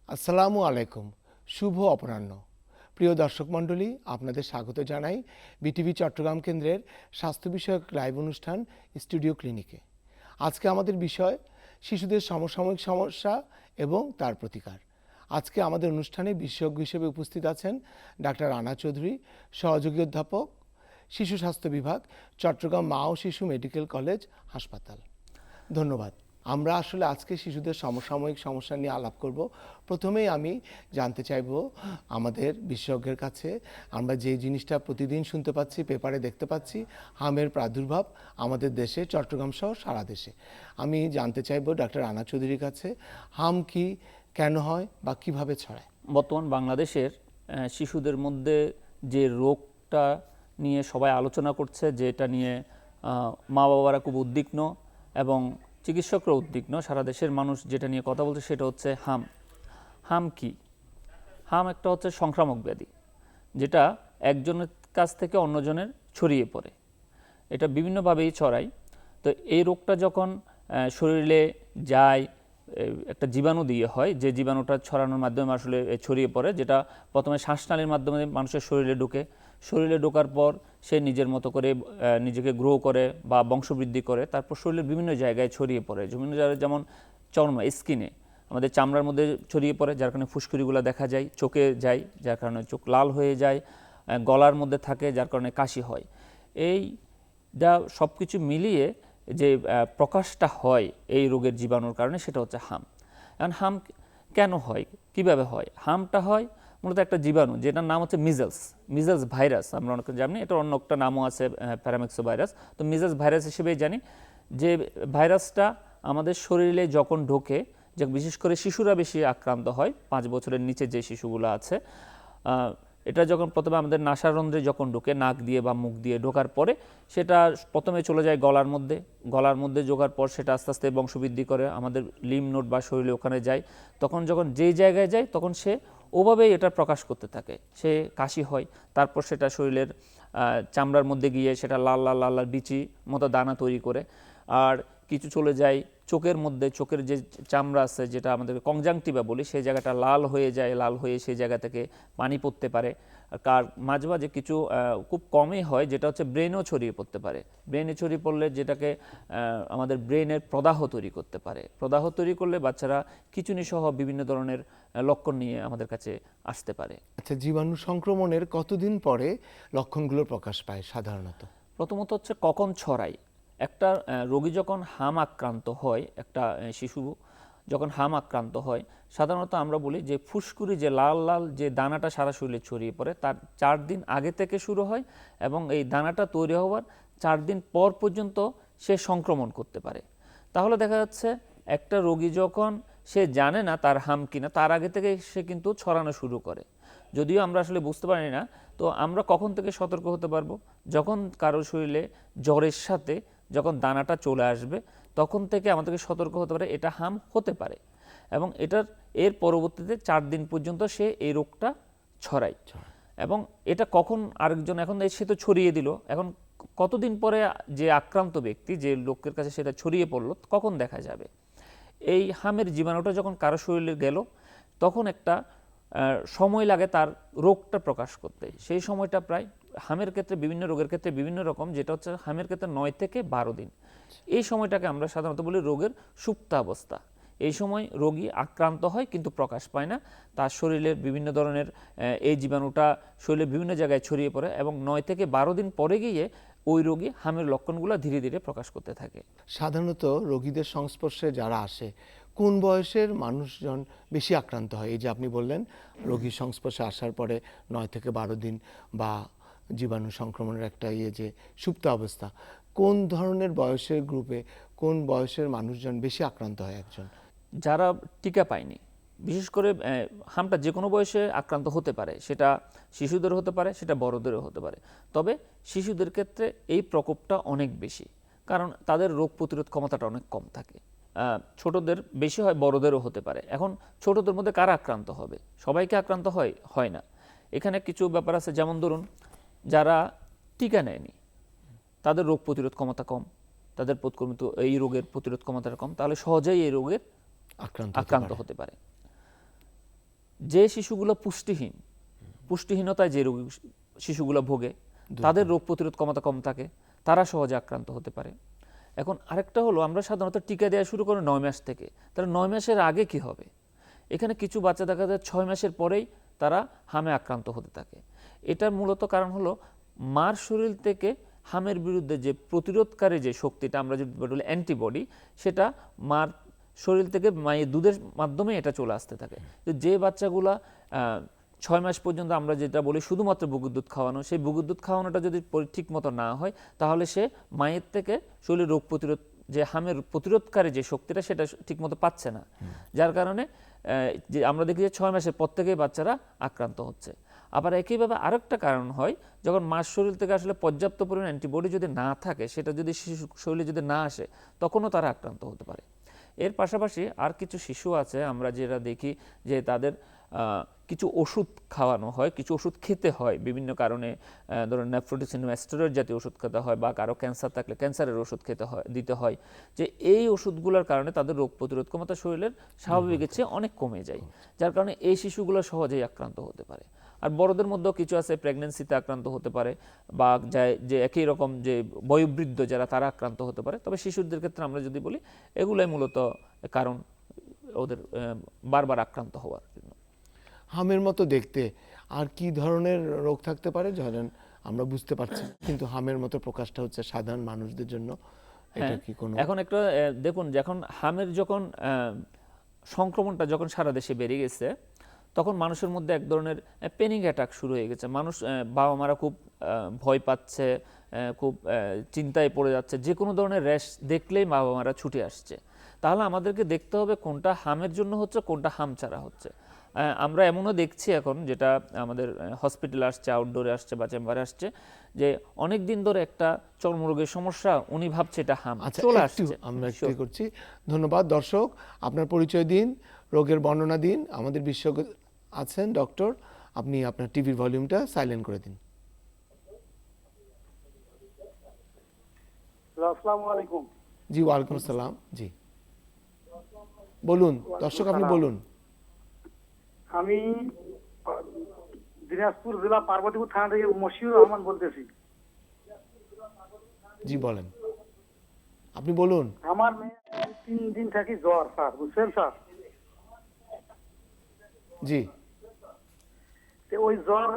আসসালামু আলাইকুম। শুভ অপরাহ্ন। প্রিয় দর্শক মণ্ডলী, আপনাদের স্বাগত জানাই বিটিভি চট্টগ্রাম কেন্দ্রের স্বাস্থ্য বিষয়ক লাইভ অনুষ্ঠান স্টুডিও ক্লিনিকে। আজকে আমাদের বিষয় শিশুদের সমসাময়িক সমস্যা এবং তার প্রতিকার। আজকে আমাদের অনুষ্ঠানে বিশেষজ্ঞ হিসেবে উপস্থিত আছেন ডাক্তার রানা চৌধুরী, সহযোগী অধ্যাপক, শিশু স্বাস্থ্য বিভাগ, চট্টগ্রাম মা ও শিশু মেডিকেল কলেজ হাসপাতাল। ধন্যবাদ। আমরা আসলে আজকে শিশুদের সমসাময়িক সমস্যা নিয়ে আলাপ করব। প্রথমেই আমি জানতে চাইব আমাদের বিশেষজ্ঞের কাছে, আমরা যে জিনিসটা প্রতিদিন শুনতে পাচ্ছি, পেপারে দেখতে পাচ্ছি, হামের প্রাদুর্ভাব আমাদের দেশে, চট্টগ্রাম সহ সারা দেশে। আমি জানতে চাইব ডাক্তার রানা চৌধুরীর কাছে, হাম কি, কেন হয় বা কিভাবে ছড়ায়? বর্তমান বাংলাদেশের শিশুদের মধ্যে যে রোগটা নিয়ে সবাই আলোচনা করছে, যেটা নিয়ে মা বাবারা খুব উদ্বিগ্ন এবং চিকিৎসকরা উদ্বিগ্ন, সারা দেশের মানুষ যেটা নিয়ে কথা বলছে সেটা হচ্ছে হাম। হাম কি? হাম একটা হচ্ছে সংক্রামক ব্যাধি, যেটা একজনের কাছ থেকে অন্যজনের ছড়িয়ে পড়ে। এটা বিভিন্নভাবেই ছড়ায়। তো এই রোগটা যখন শরীরে যায়, একটা জীবাণু দিয়ে হয়, যে জীবাণুটা ছড়ানোর মাধ্যমে আসলে ছড়িয়ে পড়ে, যেটা প্রথমে শ্বাসনালীর মাধ্যমে মানুষের শরীরে ঢুকে। শরীরে ঢোকার পর সে নিজের মতো করে নিজেকে গ্রো করে বা বংশবৃদ্ধি করে, তারপর শরীরের বিভিন্ন জায়গায় ছড়িয়ে পড়ে। বিভিন্ন জায়গায় যেমন চর্ম, স্কিনে, আমাদের চামড়ার মধ্যে ছড়িয়ে পড়ে, যার কারণে ফুসকুড়িগুলো দেখা যায়, চোখে যায়, যার কারণে চোখ লাল হয়ে যায়, গলার মধ্যে থাকে, যার কারণে কাশি হয়। এইটা সব কিছু মিলিয়ে যে প্রকাশটা হয় এই রোগের জীবাণুর কারণে, সেটা হচ্ছে হাম। এখন হাম কেন হয়, কিভাবে হয়? হামটা হয় মূলত একটা জীবাণু, যেটার নাম হচ্ছে মিজেলস ভাইরাস। আমরা অনেকে জানি, এটার অন্য একটা নামও আছে, প্যারামেক্সো ভাইরাস। তো মিজেলস ভাইরাস হিসেবেই জানি। যে ভাইরাসটা আমাদের শরীরে যখন ঢোকে, যে বিশেষ করে শিশুরা বেশি আক্রান্ত হয়, 5 বছরের নিচে যে শিশুগুলো আছে, এটা যখন প্রথমে আমাদের নাসারন্ধ্রে যখন ঢোকে, নাক দিয়ে বা মুখ দিয়ে ঢোকার পরে, সেটা প্রথমে চলে যায় গলার মধ্যে ঢোকার পর সেটা আস্তে আস্তে বংশবৃদ্ধি করে আমাদের লিম্ফ নোড বা শরীরে ওখানে যায়। তখন যখন যেই জায়গায় যায়, তখন সে ওভাবেই এটা প্রকাশ করতে থাকে। সে কাশি হয়, তারপর সেটা শরীরের চামড়ার মধ্যে গিয়ে সেটা লাল লাল লাল লাল বিচি মতো দানা তৈরি করে। আর কিছু চলে যায় চোখের মধ্যে, চোখের যে চামড়া আছে, যেটা আমাদের কনজাংটিভা বলি, সেই জায়গাটা লাল হয়ে যায়, লাল হয়ে সেই জায়গা থেকে পানি পড়তে পারে। কার মাঝে মাঝে কিছু খুব কমই হয়, যেটা হচ্ছে ব্রেনও ছড়িয়ে পড়তে পারে। ব্রেনে ছড়িয়ে পড়লে যেটাকে আমাদের ব্রেনের প্রদাহ তৈরি করতে পারে। প্রদাহ তৈরি করলে বাচ্চারা খিঁচুনি সহ বিভিন্ন ধরনের লক্ষণ নিয়ে আমাদের কাছে আসতে পারে। আচ্ছা, জীবাণু সংক্রমণের কতদিন পরে লক্ষণগুলো প্রকাশ পায় সাধারণত? প্রথমত হচ্ছে কখন ছড়ায়। একটা রোগী যখন হাম আক্রান্ত হয়, একটা শিশু যখন হাম আক্রান্ত হয়, সাধারণত আমরা বলি যে ফুসকুড়ি, যে লাল লাল যে দানাটা সারা শরীরে ছড়িয়ে পড়ে, তার 4 দিন আগে থেকে শুরু হয় এবং এই দানাটা তৈরি হওয়ার 4 দিন পর পর্যন্ত সে সংক্রমণ করতে পারে। তাহলে দেখা যাচ্ছে একটা রোগী যখন সে জানে না তার হাম কিনা, তার আগে থেকে সে কিন্তু ছড়ানো শুরু করে। যদিও আমরা আসলে বুঝতে পারি না। তো আমরা কখন থেকে সতর্ক হতে পারবো? যখন কারো শরীরে জ্বরের সাথে যখন দানাটা চলে আসবে, তখন থেকে আমাদেরকে সতর্ক হতে পারে এটা হাম হতে পারে। এবং এর পরবর্তীতে 4 দিন পর্যন্ত সে এই রোগটা ছড়ায়। এবং এটা কখন আরেকজন, এখন সে তো ছড়িয়ে দিল, এখন কতদিন পরে যে আক্রান্ত ব্যক্তি, যে লোকের কাছে সেটা ছড়িয়ে পড়লো, কখন দেখা যাবে? এই হামের জীবাণুটা যখন কারো শরীরে গেল, তখন একটা সময় লাগে তার রোগটা প্রকাশ করতে। সেই সময়টা প্রায়, হামের ক্ষেত্রে বিভিন্ন রোগের ক্ষেত্রে বিভিন্ন রকম, যেটা হচ্ছে হামের ক্ষেত্রে 9 থেকে 12 দিন। এই সময়টাকে আমরা সাধারণত বলি রোগের সুপ্তাবস্থা। এই সময় রোগী আক্রান্ত হয় কিন্তু প্রকাশ পায় না, তার শরীরের বিভিন্ন ধরনের এই জীবাণুটা শরীরের বিভিন্ন জায়গায় ছড়িয়ে পড়ে এবং 9 থেকে 12 দিন পরে গিয়ে ওই রোগী হামের লক্ষণগুলো ধীরে ধীরে প্রকাশ করতে থাকে। সাধারণত রোগীদের সংস্পর্শে যারা আসে, কোন বয়সের মানুষজন বেশি আক্রান্ত হয়? এই যে আপনি বললেন রোগীর সংস্পর্শে আসার পরে 9 থেকে 12 দিন বা জীবাণু সংক্রমণের একটা যে সুপ্ত অবস্থা, কোন ধরনের বয়সের গ্রুপে, কোন বয়সের মানুষজন বেশি আক্রান্ত হয় একজন? যারা টিকা পায়নি, বিশেষ করে হামটা যে কোনো বয়সে আক্রান্ত হতে পারে, সেটা শিশুদের হতে পারে, সেটা বড়দেরও হতে পারে। তবে শিশুদের ক্ষেত্রে এই প্রকোপটা অনেক বেশি, কারণ তাদের রোগ প্রতিরোধ ক্ষমতাটা অনেক কম থাকে। ছোটদের বেশি হয়, বড়দেরও হতে পারে। এখন ছোটদের মধ্যে কারা আক্রান্ত হবে? সবাইকে আক্রান্ত হয় না। এখানে কিছু ব্যাপার আছে, যেমন ধরুন যারা টিকা নেয়নি, তাদের রোগ প্রতিরোধ ক্ষমতা কম, তাদের এই রোগের প্রতিরোধ ক্ষমতাটা কম, তাহলে সহজেই এই রোগের আক্রান্ত হতে পারে। যে শিশুগুলো পুষ্টিহীনতায় যে রোগ শিশুগুলো ভোগে তাদের রোগ প্রতিরোধ ক্ষমতা কম থাকে, তারা সহজে আক্রান্ত হতে পারে। এখন আরেকটা হলো, আমরা সাধারণত টিকা দেওয়া শুরু করি 9 মাস থেকে, তাহলে 9 মাসের আগে কি হবে? এখানে কিছু বাচ্চা দেখা যায় 6 মাসের পরেই তারা হামে আক্রান্ত হতে থাকে। এটার মূলত কারণ হলো মার শরীর থেকে হামের বিরুদ্ধে যে প্রতিরোধকারী যে শক্তিটা, আমরা যদি বলি অ্যান্টিবডি, সেটা মার শরীর থেকে মায়ের দুধের মাধ্যমে এটা চলে আসতে থাকে। যে বাচ্চাগুলা 6 মাস পর্যন্ত আমরা যেটা বলি শুধুমাত্র বুকের দুধ খাওয়ানো, সেই বুকের দুধ খাওয়ানোটা যদি ঠিক মতো না হয়, তাহলে সে মায়ের থেকে শরীরে রোগ প্রতিরোধ যে হামের প্রতিরোধকারী যে শক্তিটা সেটা ঠিকমতো পাচ্ছে না, যার কারণে যে আমরা দেখি যে 6 মাসের পর থেকেই বাচ্চারা আক্রান্ত হচ্ছে। আবার একইভাবে আরেকটা কারণ হয়, যখন মার শরীর থেকে আসলে পর্যাপ্ত পরিমাণ অ্যান্টিবডি যদি না থাকে, সেটা যদি শিশু শরীরে যদি না আসে, তখনও তারা আক্রান্ত হতে পারে। এর পাশাপাশি আর কিছু শিশু আছে আমরা যেটা দেখি যে তাদের কিছু ওষুধ খাওয়ানো হয়, কিছু ওষুধ খেতে হয় বিভিন্ন কারণে, ধরুন নেফ্রোটিসিন স্টেরয়েড জাতীয় ওষুধ খেতে হয়, বা কারো ক্যান্সার থাকলে ক্যান্সারের ওষুধ দিতে হয়, যে এই ওষুধগুলোর কারণে তাদের রোগ প্রতিরোধ ক্ষমতা শরীরের স্বাভাবিকের চেয়ে অনেক কমে যায়, যার কারণে এই শিশুগুলো সহজেই আক্রান্ত হতে পারে। আর বড়দের মধ্যেও কিছু আছে প্রেগনেন্সিতে আক্রান্ত হতে পারে, বা যে একই রকম যে বয়োবৃদ্ধ যারা তারা আক্রান্ত হতে পারে। তবে শিশুদের ক্ষেত্রে আমরা যদি বলি, এগুলোই মূলত কারণ ওদের বারবার আক্রান্ত হওয়ার জন্য। হামের মতো দেখতে আর কি ধরনের রোগ থাকতে পারে ধরেন আমরা বুঝতে পারছি, কিন্তু হামের মতো প্রকাশটা হচ্ছে সাধারণ মানুষদের জন্য, এটা কি কোনো? এখন একটা দেখুন, যখন হামের সংক্রমণটা যখন সারা দেশে বেড়ে গেছে, তখন মানুষের মধ্যে এক ধরনের প্যানিক অ্যাটাক শুরু হয়ে গেছে। মানুষ, বাবা মারা খুব ভয় পাচ্ছে, খুব চিন্তায় পড়ে যাচ্ছে, যে কোনো ধরনের র্যাশ দেখলেই বাবা মারা ছুটে আসছে। তাহলে আমাদেরকে দেখতে হবে কোনটা হামের জন্য হচ্ছে, কোনটা হাম ছাড়া হচ্ছে। আমরা এমনও দেখছি এখন, যেটা আমাদের হসপিটালে আসছে, আউটডোরে আসছে বা চেম্বারে আসছে, যে অনেক দিন ধরে একটা চর্মরোগের সমস্যা, উনি ভাবছে এটা হাম, চলে আসছে। আমরা একটু করছি। ধন্যবাদ। দর্শক, আপনার পরিচয় দিন, রোগের বর্ণনা দিন। আমাদের বিশেষজ্ঞ আছেন ডক্টর, আপনি আপনার টিভির ভলিউমটা সাইলেন্ট করে দিন। আসসালামু আলাইকুম। জি, ওয়ালাইকুম আসসালাম। জি বলুন দর্শক, আপনি বলুন। আমি দিনাজপুর জেলা পার্বতীপুর থানা থেকে মশিউর রহমান বলতেছি। জি বলেন, আপনি বলুন। আমার মেয়ে 3 দিন থাকি জ্বর স্যার, বুঝছেন স্যার? জি। ওই জ্বর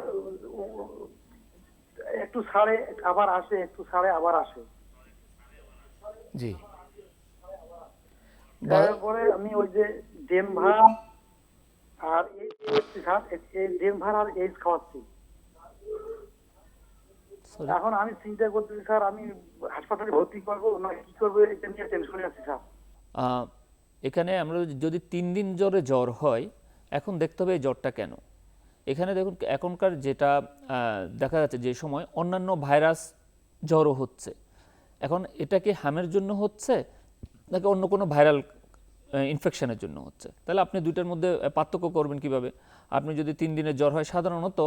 একটু ছাড়ে আবার আসে, একটু ছাড়ে আবার আসে। জি। তারপরে আমি ওই যে ডেনভার আর ডেনভার আর এইস খাওয়াচ্ছি। এখন আমি চিন্তা করতেছি স্যার, আমি হাসপাতালে ভর্তি করবো না কি করবো, এটা নিয়ে টেনশনে আছি স্যার। এখানে আমরা যদি 3 দিন জ্বর হয়, এখন দেখতে হবে এই জ্বরটা কেন। এখানে দেখুন, এখনকার যেটা দেখা যাচ্ছে, যে সময় অন্যান্য ভাইরাস জ্বরও হচ্ছে, এখন এটা কি হামের জন্য হচ্ছে নাকি অন্য কোনো ভাইরাল ইনফেকশনের জন্য হচ্ছে? তাহলে আপনি দুইটার মধ্যে পার্থক্য করবেন কিভাবে? আপনি যদি 3 দিনের জ্বর হয়, সাধারণত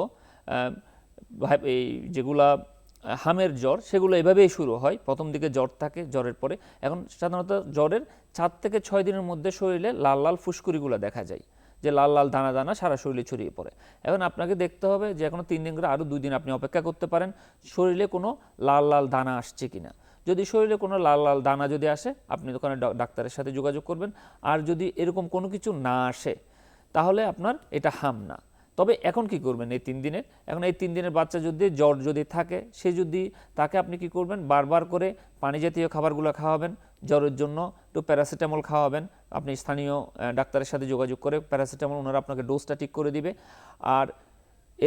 এই যেগুলা হামের জ্বর, সেগুলো এভাবেই শুরু হয়, প্রথম দিকে জ্বর থাকে, জ্বরের পরে এখন সাধারণত জ্বরের 4 থেকে 6 দিনের মধ্যে শরীরে লাল লাল ফুসকুড়িগুলো দেখা যায়, যে লাল লাল দানা দানা সারা শরীরে ছড়িয়ে পড়ে। এখন আপনাকে দেখতে হবে যে এখনো 3 দিন করে, আরও 2 দিন আপনি অপেক্ষা করতে পারেন, শরীরে কোনো লাল লাল দানা আসছে কিনা। যদি শরীরে কোনো লাল লাল দানা যদি আসে, আপনি ওখানে ডাক্তারের সাথে যোগাযোগ করবেন। আর যদি এরকম কোনো কিছু না আসে, তাহলে আপনার এটা হাম না। তবে এখন কি করবেন এই 3 দিনের? এখন এই 3 দিনের বাচ্চা যদি জ্বর যদি থাকে, তাকে আপনি কি করবেন, বারবার করে পানি জাতীয় খাবারগুলো খাওয়াবেন, জ্বরের জন্য একটু প্যারাসিটামল খাওয়াবেন। আপনি স্থানীয় ডাক্তারের সাথে যোগাযোগ করে প্যারাসিটামল, ওনারা আপনাকে ডোজটা ঠিক করে দিবে। আর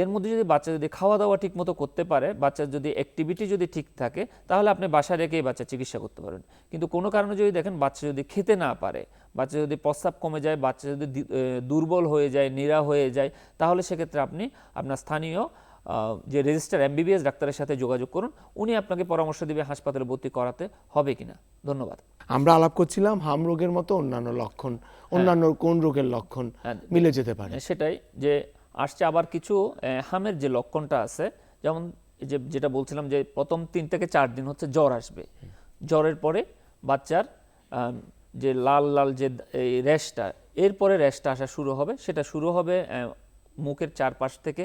এর মধ্যে যদি বাচ্চা যদি খাওয়া দাওয়া ঠিক মতো করতে পারে, বাচ্চার যদি অ্যাক্টিভিটি যদি ঠিক থাকে, তাহলে আপনি বাসায় রেখেই বাচ্চা চিকিৎসা করতে পারেন। কিন্তু কোনো কারণে যদি দেখেন বাচ্চা যদি খেতে না পারে, বাচ্চা যদি প্রস্রাব কমে যায়, বাচ্চা যদি দুর্বল হয়ে যায়, নীরা হয়ে যায়, তাহলে সেক্ষেত্রে আপনি আপনার স্থানীয় যে রেজিস্টার MBBS ডাক্তারের সাথে যোগাযোগ করুন, উনি আপনাকে পরামর্শ দিবে হাসপাতালে ভর্তি করাতে হবে কিনা। ধন্যবাদ। আমরা আলাপ করছিলাম হাম রোগের মতো অন্যান্য লক্ষণ, অন্যান্য কোন রোগের লক্ষণ মিলে যেতে পারে। সেটাই, যে আসছে আবার কিছু হামের যে লক্ষণটা আছে, যেমন যেটা বলছিলাম, যে প্রথম 3 থেকে 4 দিন হচ্ছে জ্বর আসবে, জ্বরের পরে বাচ্চার যে লাল লাল যে এই র্যাশটা, এরপরে র্যাশটা আসা শুরু হবে, সেটা শুরু হবে মুখের চারপাশ থেকে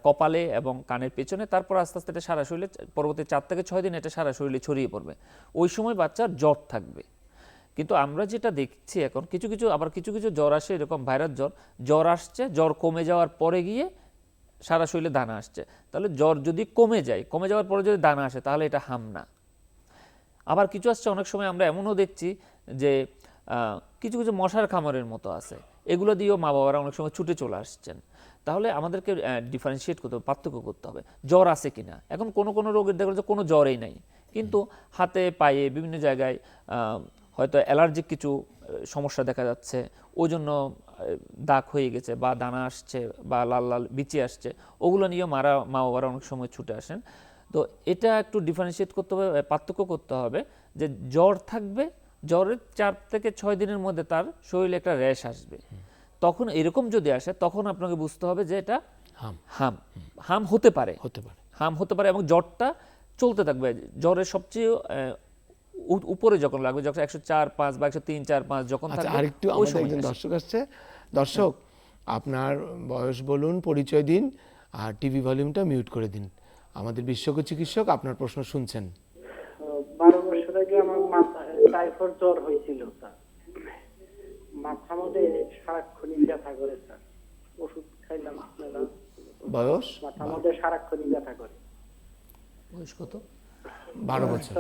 কপালে এবং কানের পেছনে, তারপর আস্তে আস্তে এটা সারা শরীরে পরবর্তী 4 থেকে 6 দিন এটা সারা শরীরে ছড়িয়ে পড়বে। ওই সময় বাচ্চার জ্বর থাকবে। কিন্তু আমরা যেটা দেখছি এখন কিছু কিছু জ্বর আসে, এরকম ভাইরাস জ্বর আসছে, জ্বর কমে যাওয়ার পরে গিয়ে সারা শরীরে দানা আসছে। তাহলে জ্বর যদি কমে যাওয়ার পরে যদি দানা আসে তাহলে এটা হাম না। আবার কিছু আসছে, অনেক সময় আমরা এমনও দেখছি যে কিছু কিছু মশার খামারের মতো আছে, এগুলো দিয়েও মা বাবারা অনেক সময় ছুটে চলে আসছেন। তাহলে আমাদেরকে ডিফারেন্সিয়েট করতে হবে, পার্থক্য করতে হবে জ্বর আছে কিনা। এখন কোনো রোগের দেখা যাচ্ছে কোনো জ্বরই নাই, কিন্তু হাতে পায়ে বিভিন্ন জায়গায় হয়তো অ্যালার্জিক কিছু সমস্যা দেখা যাচ্ছে, ওই জন্য দাগ হয়ে গেছে বা দানা আসছে বা লাল লাল বিচি আসছে, ওগুলো নিয়েও মা বাবারা অনেক সময় ছুটে আসেন। তো এটা একটু ডিফারেন্সিয়েট করতে হবে, পার্থক্য করতে হবে যে জ্বর থাকবে, জ্বরের 4 থেকে 6 দিনের মধ্যে তার শরীরে একটা র্যাশ আসবে। তখন এরকম যদি আসে তখন আপনাকে বুঝতে হবে যে এটা হাম হতে পারে এবং জ্বরটা চলতে থাকবে। জ্বরের সবচেয়ে উপরে যখন লাগবে, যখন 104-5 বা 103-4-5 যখন থাকবে, আরেকটু আমাদের একজন দর্শক আসছে। দর্শক, আপনার বয়স বলুন, পরিচয় দিন, আর টিভি ভলিউমটা মিউট করে দিন। আমাদের বিশেষজ্ঞ চিকিৎসক আপনার প্রশ্ন শুনছেন। 12 বছর আগে আমার টাইফয়েড জ্বর হয়েছিল স্যার। মাথা মধ্যে সারাক্ষণই ব্যথা করে স্যার, ওষুধ খাইলাম আপনারা। বয়স? মাথা মধ্যে সারাক্ষণই ব্যথা করে। বয়স কত? 12 বছর।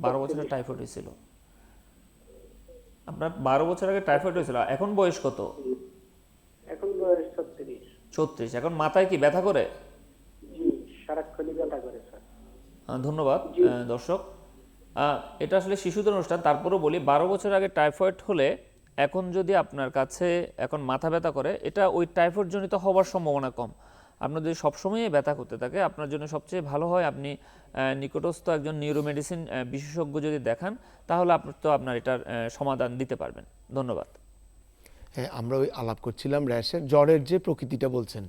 12 বছরে টাইফয়েড হয়েছিল আপনার? 12 বছর আগে টাইফয়েড হয়েছিল, এখন বয়স কত? এখন বয়স 36। 36। এখন মাথায় কি ব্যথা করে? জি, সারাক্ষণই ব্যথা করে স্যার। ধন্যবাদ দর্শক। এটা আসলে শিশুদের অনুষ্ঠান, তারপরেও বলি 12 বছর আগে টাইফয়েড হলে এখন যদি আপনার কাছে এখন মাথা ব্যথা করে, এটা ওই টাইফয়েড জনিত হওয়ার সম্ভাবনা কম। আপনার যদি সবসময় ব্যথা করতে থাকে, আপনার জন্য সবচেয়ে ভালো হয় আপনি নিকটস্থ একজন নিউরোমেডিসিন বিশেষজ্ঞ যদি দেখান, তাহলে আপনার এটার সমাধান দিতে পারবেন। ধন্যবাদ। হ্যাঁ, আমরা ওই আলাপ করছিলাম র্যাশের, জ্বরের যে প্রকৃতিটা বলছেন,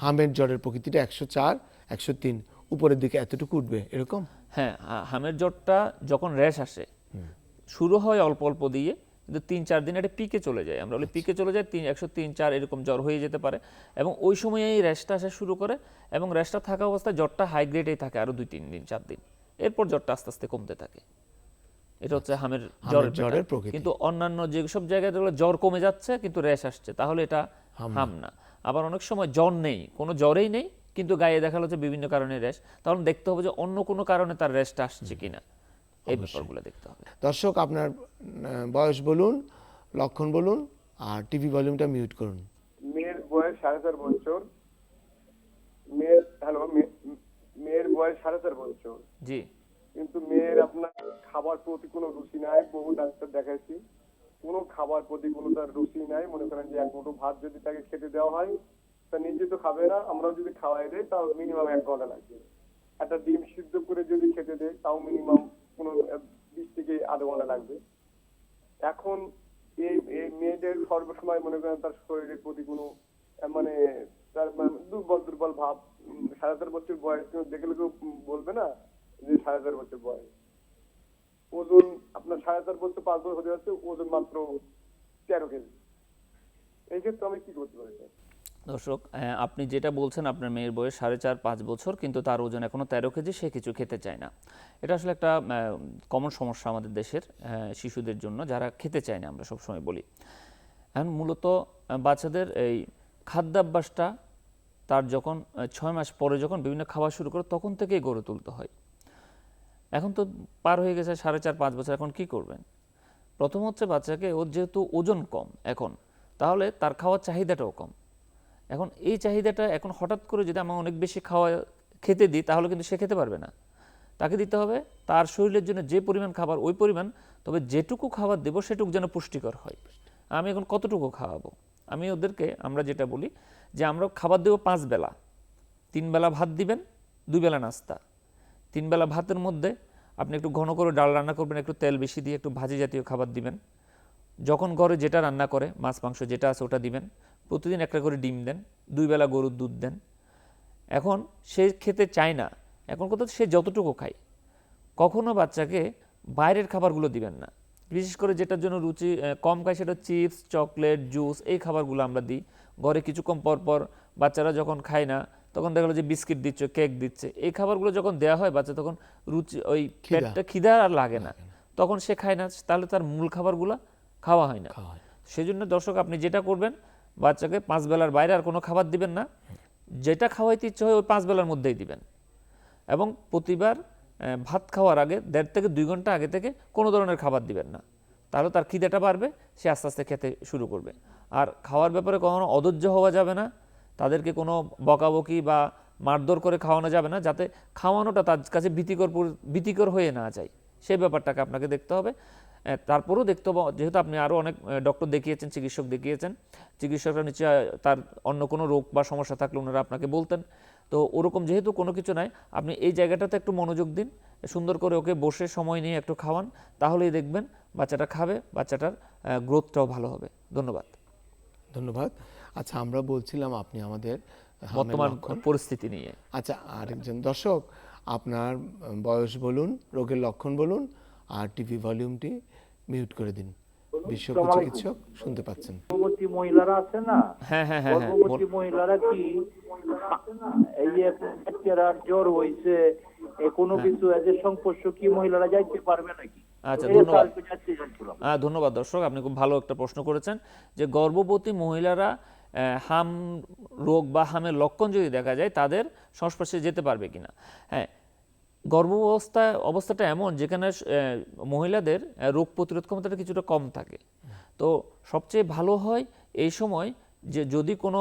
হামের জ্বরের প্রকৃতিটা 104, 103 উপরের দিকে এতটুকু উঠবে এরকম। হ্যাঁ, হামের জ্বরটা যখন র্যাশ আসে শুরু হয় অল্প অল্প দিয়ে, কিন্তু 3-4 দিন এটা পিকে চলে যায়। আমরা বলি পিকে চলে যায়, 103-4 এরকম জ্বর হয়ে যেতে পারে, এবং ওই সময় এই র্যাশটা আসা শুরু করে, এবং র্যাশটা থাকা অবস্থায় জ্বরটা হাই গ্রেডেই থাকে আরো 2-3 দিন 4 দিন, এরপর জ্বরটা আস্তে আস্তে কমতে থাকে। এটা হচ্ছে হামের জ্বরের প্রকৃতি। কিন্তু অন্যান্য যেসব জায়গায় জ্বর কমে যাচ্ছে কিন্তু র্যাশ আসছে, তাহলে এটা হাম না। আবার অনেক সময় জ্বর নেই, কোনো জ্বরেই নেই, কিন্তু গায়ে দেখা যাচ্ছে বিভিন্ন কারণে র্যাশ, তখন দেখতে হবে যে অন্য কোনো কারণে তার র্যাশটা আসছে কিনা, এই ব্যাপারগুলো দেখতে হবে। দর্শক, আপনার বয়স বলুন, লক্ষণ বলুন, আর টিভি ভলিউমটা মিউট করুন। মেয়ের বয়স 4.5 বছর। মেয়ের বয়স 4.5 বছর। জি। কিন্তু মেয়ের আপনার খাবার প্রতি কোনো রুচি নাই, বহু ডাক্তার দেখাইছি, কোনো খাবার প্রতি কোনো তার রুচি নাই। মনে করেন যে 1 মুঠো ভাত যদি তাকে খেতে দেওয়া হয়, তা নিজে তো খাবে না, আমরাও যদি খাওয়াই দেয় তাও মিনিমাম 1 ঘন্টা লাগবে। একটা ডিম সিদ্ধ করে যদি খেতে দেয় তাও মিনিমাম 20 থেকে আধা ঘন্টা লাগবে। এখন এই মেয়েদের সর্বসময় মনে করেন তার শরীরের প্রতি কোনো মানে তার দুর্বল ভাব। 4.5 বছর বয়স, দেখলে কেউ বলবে না যে 4.5 বছর বয়স। ওজন আপনার 4.5 বছর 5 বছর হতে যাচ্ছে, ওজন মাত্র 13 কেজি। এই ক্ষেত্রে আমি কি করতে পারি? দর্শক, আপনি যেটা বলছেন, আপনার মেয়ের বয়স 4.5-5 বছর, কিন্তু তার ওজন এখনো 13 কেজি, সে কিছু খেতে চায় না। এটা আসলে একটা কমন সমস্যা আমাদের দেশের শিশুদের জন্য, যারা খেতে চায় না, আমরা সবসময় বলি। এখন মূলত বাচ্চাদের এই খাদ্যাভ্যাসটা তার যখন 6 মাস পরে যখন বিভিন্ন খাওয়া শুরু করে, তখন থেকেই গড়ে তুলতে হয়। এখন তো পার হয়ে গেছে 4.5-5 বছর, এখন কি করবেন? প্রথম হচ্ছে বাচ্চাকে, ওর যেহেতু ওজন কম এখন, তাহলে তার খাওয়ার চাহিদাটাও কম। এখন এই চাহিদাটা এখন হঠাৎ করে যদি আমরা অনেক বেশি খেতে দিই, তাহলে কিন্তু সে খেতে পারবে না। তাকে দিতে হবে তার শরীরের জন্য যে পরিমাণ খাবার, ওই পরিমাণ, তবে যেটুকু খাবার দেবো সেটুকু যেন পুষ্টিকর হয়। আমি এখন কতটুকু খাওয়াবো? আমরা যেটা বলি যে আমরা খাবার দেবো 5 বেলা। 3 বেলা ভাত দিবেন, 2 বেলা নাস্তা। 3 বেলা ভাতের মধ্যে আপনি একটু ঘন করে ডাল রান্না করবেন, একটু তেল বেশি দিয়ে একটু ভাজি জাতীয় খাবার দিবেন। যখন ঘরে যেটা রান্না করে, মাছ মাংস যেটা আছে ওটা দিবেন। প্রতিদিন একটা করে ডিম দেন, 2 বেলা গরুর দুধ দেন। এখন সে খেতে চায় না, এখন কথা সে যতটুকু খায়, কখনো বাচ্চাকে বাইরের খাবারগুলো দিবেন না। বিশেষ করে যেটার জন্য রুচি কম খায় সেটা চিপস, চকলেট, জুস, এই খাবারগুলো আমরা দিই। ঘরে কিছুক্ষণ পর পর বাচ্চারা যখন খায় না তখন দেখা গেলো যে বিস্কিট দিচ্ছে, কেক দিচ্ছে, এই খাবারগুলো যখন দেওয়া হয় বাচ্চা তখন রুচি ওই পেটটা খিদা আর লাগে না, তখন সে খায় না, তাহলে তার মূল খাবারগুলো খাওয়া হয় না। সেই জন্য দর্শক আপনি যেটা করবেন, বাচ্চাকে 5 বেলার বাইরে আর কোনো খাবার দিবেন না, যেটা খাওয়াইতে ইচ্ছে হয় ওই 5 বেলার মধ্যেই দিবেন। এবং প্রতিবার ভাত খাওয়ার আগে 1.5 থেকে 2 ঘন্টা আগে থেকে কোনো ধরনের খাবার দিবেন না, তাহলে তার খিদেটা বাড়বে, সে আস্তে আস্তে খেতে শুরু করবে। আর খাওয়ার ব্যাপারে কখনো অধৈর্য হওয়া যাবে না, তাদেরকে কোনো বকাবকি বা মারধর করে খাওয়ানো যাবে না, যাতে খাওয়ানোটা তার কাছে ভীতিকর হয়ে না যায়, সেই ব্যাপারটাকে আপনাকে দেখতে হবে। তারপরেও দেখতে হবে, যেহেতু আপনি আরও অনেক ডক্টর দেখিয়েছেন, চিকিৎসক দেখিয়েছেন, চিকিৎসকরা নিশ্চয়ই তার অন্য কোনো রোগ বা সমস্যা থাকলে ওনারা আপনাকে বলতেন। তো ওরকম যেহেতু কোনো কিছু নাই, আপনি এই জায়গাটাতে একটু মনোযোগ দিন, সুন্দর করে ওকে বসে সময় নিয়ে একটু খাওয়ান, তাহলেই দেখবেন বাচ্চাটা খাবে, বাচ্চাটার গ্রোথটাও ভালো হবে। ধন্যবাদ। ধন্যবাদ। আচ্ছা, আমরা বলছিলাম আপনি আমাদের হামের বর্তমান লক্ষণ। পরিস্থিতি নিয়ে। আচ্ছা, আরেকজন দর্শক, আপনার বয়স বলুন, রোগের লক্ষণ বলুন, আর টিভি ভলিউমটি মিউট করে দিন। বিশেষজ্ঞ চিকিৎসক শুনতে পাচ্ছেন। গর্ভবতী মহিলারা আছে না, হ্যাঁ হ্যাঁ হ্যাঁ হ্যাঁ, গর্ভবতী মহিলারা কি এই যে বাচ্চারা জ্বর হয়েছে, কোনো কিছু এদের সংস্পর্শ কি মহিলারা যাইতে পারবে নাকি? আচ্ছা, এই ধন্যবাদ। স্যার জানতে চাচ্ছিলাম। ধন্যবাদ দর্শক, আপনি খুব ভালো একটা প্রশ্ন করেছেন যে গর্ভবতী মহিলারা হাম রোগ বা হামের লক্ষণ যদি দেখা যায় তাদের সংস্পর্শে যেতে পারবে কিনা। হ্যাঁ, অবস্থাটা এমন যেখানে মহিলাদের রোগ প্রতিরোধ ক্ষমতাটা কিছুটা কম থাকে। তো সবচেয়ে ভালো হয় এই সময় যে যদি কোনো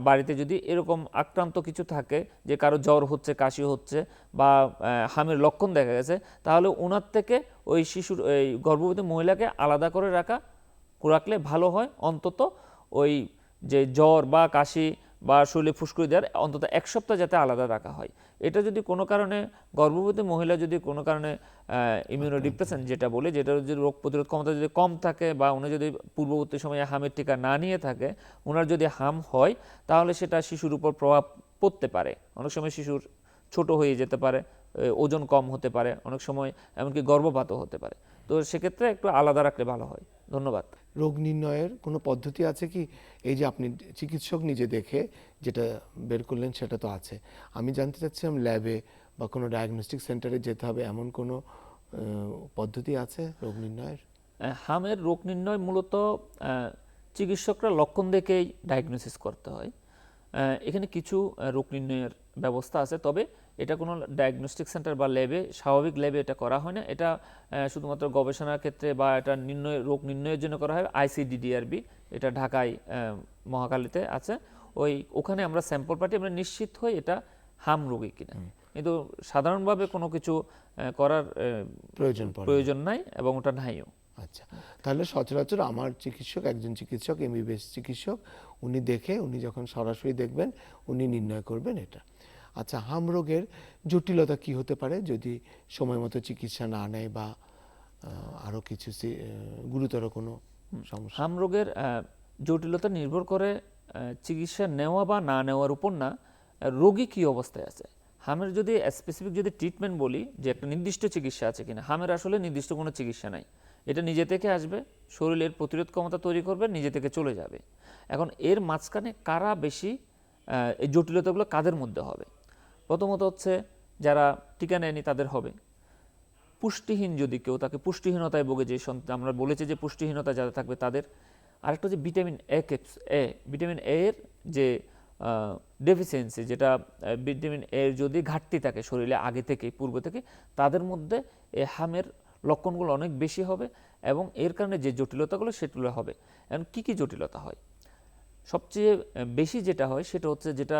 বাড়িতে যদি এরকম আক্রান্ত কিছু থাকে, যে কারো জ্বর হচ্ছে, কাশি হচ্ছে বা হামের লক্ষণ দেখা গেছে, তাহলে ওনার থেকে ওই শিশুর এই গর্ভবতী মহিলাকে আলাদা করে রাখলে ভালো হয়। অন্তত ওই যে জ্বর বা কাশি বা শরীরে ফুসকুড়ি দেওয়ার অন্তত 1 সপ্তাহ যাতে আলাদা রাখা হয়। এটা যদি কোনো কারণে গর্ভবতী মহিলা যদি কোনো কারণে ইমিউনোডিপ্রেশন যেটা বলে, যেটা যদি রোগ প্রতিরোধ ক্ষমতা যদি কম থাকে বা উনি যদি পূর্ববর্তী সময়ে হামের টিকা না নিয়ে থাকে, ওনার যদি হাম হয় তাহলে সেটা শিশুর উপর প্রভাব পড়তে পারে। অনেক সময় শিশুর ছোট হয়ে যেতে পারে, ওজন কম হতে পারে, অনেক সময় এমনকি গর্ভপাতও হতে পারে। তো সেক্ষেত্রে একটু আলাদা রাখলে ভালো হয়। ধন্যবাদ। রোগ নির্ণয়ের কোনো পদ্ধতি আছে কি? এই যে আপনি চিকিৎসক নিজে দেখে যেটা বের করলেন সেটা তো আছে, আমি জানতে চাচ্ছিলাম ল্যাবে বা কোনো ডায়াগনস্টিক সেন্টারে যেতে হবে, এমন কোনো পদ্ধতি আছে রোগ নির্ণয়ের? হামের রোগ নির্ণয় মূলত চিকিৎসকরা লক্ষণ দেখেই ডায়াগনোসিস করতে হয়। এখানে কিছু রোগ নির্ণয়ের ব্যবস্থা আছে, তবে এটা কোনো ডায়াগনস্টিক সেন্টার বা ল্যাবে, স্বাভাবিক ল্যাবে এটা করা হয় না। এটা শুধুমাত্র গবেষণার ক্ষেত্রে বা এটা রোগ নির্ণয়ের জন্য করা হয় ICDDRB, এটা ঢাকায় মহাখালীতে আছে। ওখানে আমরা স্যাম্পল পাঠিয়ে আমরা নিশ্চিত হই এটা হাম রোগী কিনা। কিন্তু সাধারণভাবে কোনো কিছু করার প্রয়োজন নাই এবং ওটা নাইও। আচ্ছা, তাহলে সচরাচর আমার চিকিৎসক, একজন চিকিৎসক, MBBS চিকিৎসক, উনি দেখে, উনি যখন সরাসরি দেখবেন উনি নির্ণয় করবেন এটা। আচ্ছা, হাম রোগের জটিলতা কি হতে পারে যদি সময় মতো চিকিৎসা না নেয় বা আরও কিছু গুরুতর কোনো সমস্যা? হাম রোগের জটিলতা নির্ভর করে চিকিৎসা নেওয়া বা না নেওয়ার উপর না, রোগী কী অবস্থায় আছে। হামের যদি স্পেসিফিক যদি ট্রিটমেন্ট বলি, যে একটা নির্দিষ্ট চিকিৎসা আছে কিনা, হামের আসলে নির্দিষ্ট কোনো চিকিৎসা নাই। এটা নিজে থেকে আসবে, শরীরের প্রতিরোধ ক্ষমতা তৈরি করবে, নিজে থেকে চলে যাবে। এখন এর মাঝখানে কারা বেশি, এই জটিলতাগুলো কাদের মধ্যে হবে? প্রথমত হচ্ছে যারা টিকা নেয়নি তাদের হবে। পুষ্টিহীন যদি কেউ থাকে, পুষ্টিহীনতায় ভোগে, যে আমরা বলেছি যে পুষ্টিহীনতা যারা থাকবে তাদের। আরেকটা হচ্ছে ভিটামিন ভিটামিন এর যে ডেফিসিয়েন্সি, যেটা ভিটামিন এর যদি ঘাটতি থাকে শরীরে আগে থেকে, পূর্ব থেকে, তাদের মধ্যে এই হামের লক্ষণগুলো অনেক বেশি হবে এবং এর কারণে যে জটিলতাগুলো সেগুলো হবে। এখন কী কী জটিলতা হয়? সবচেয়ে বেশি যেটা হয় সেটা হচ্ছে, যেটা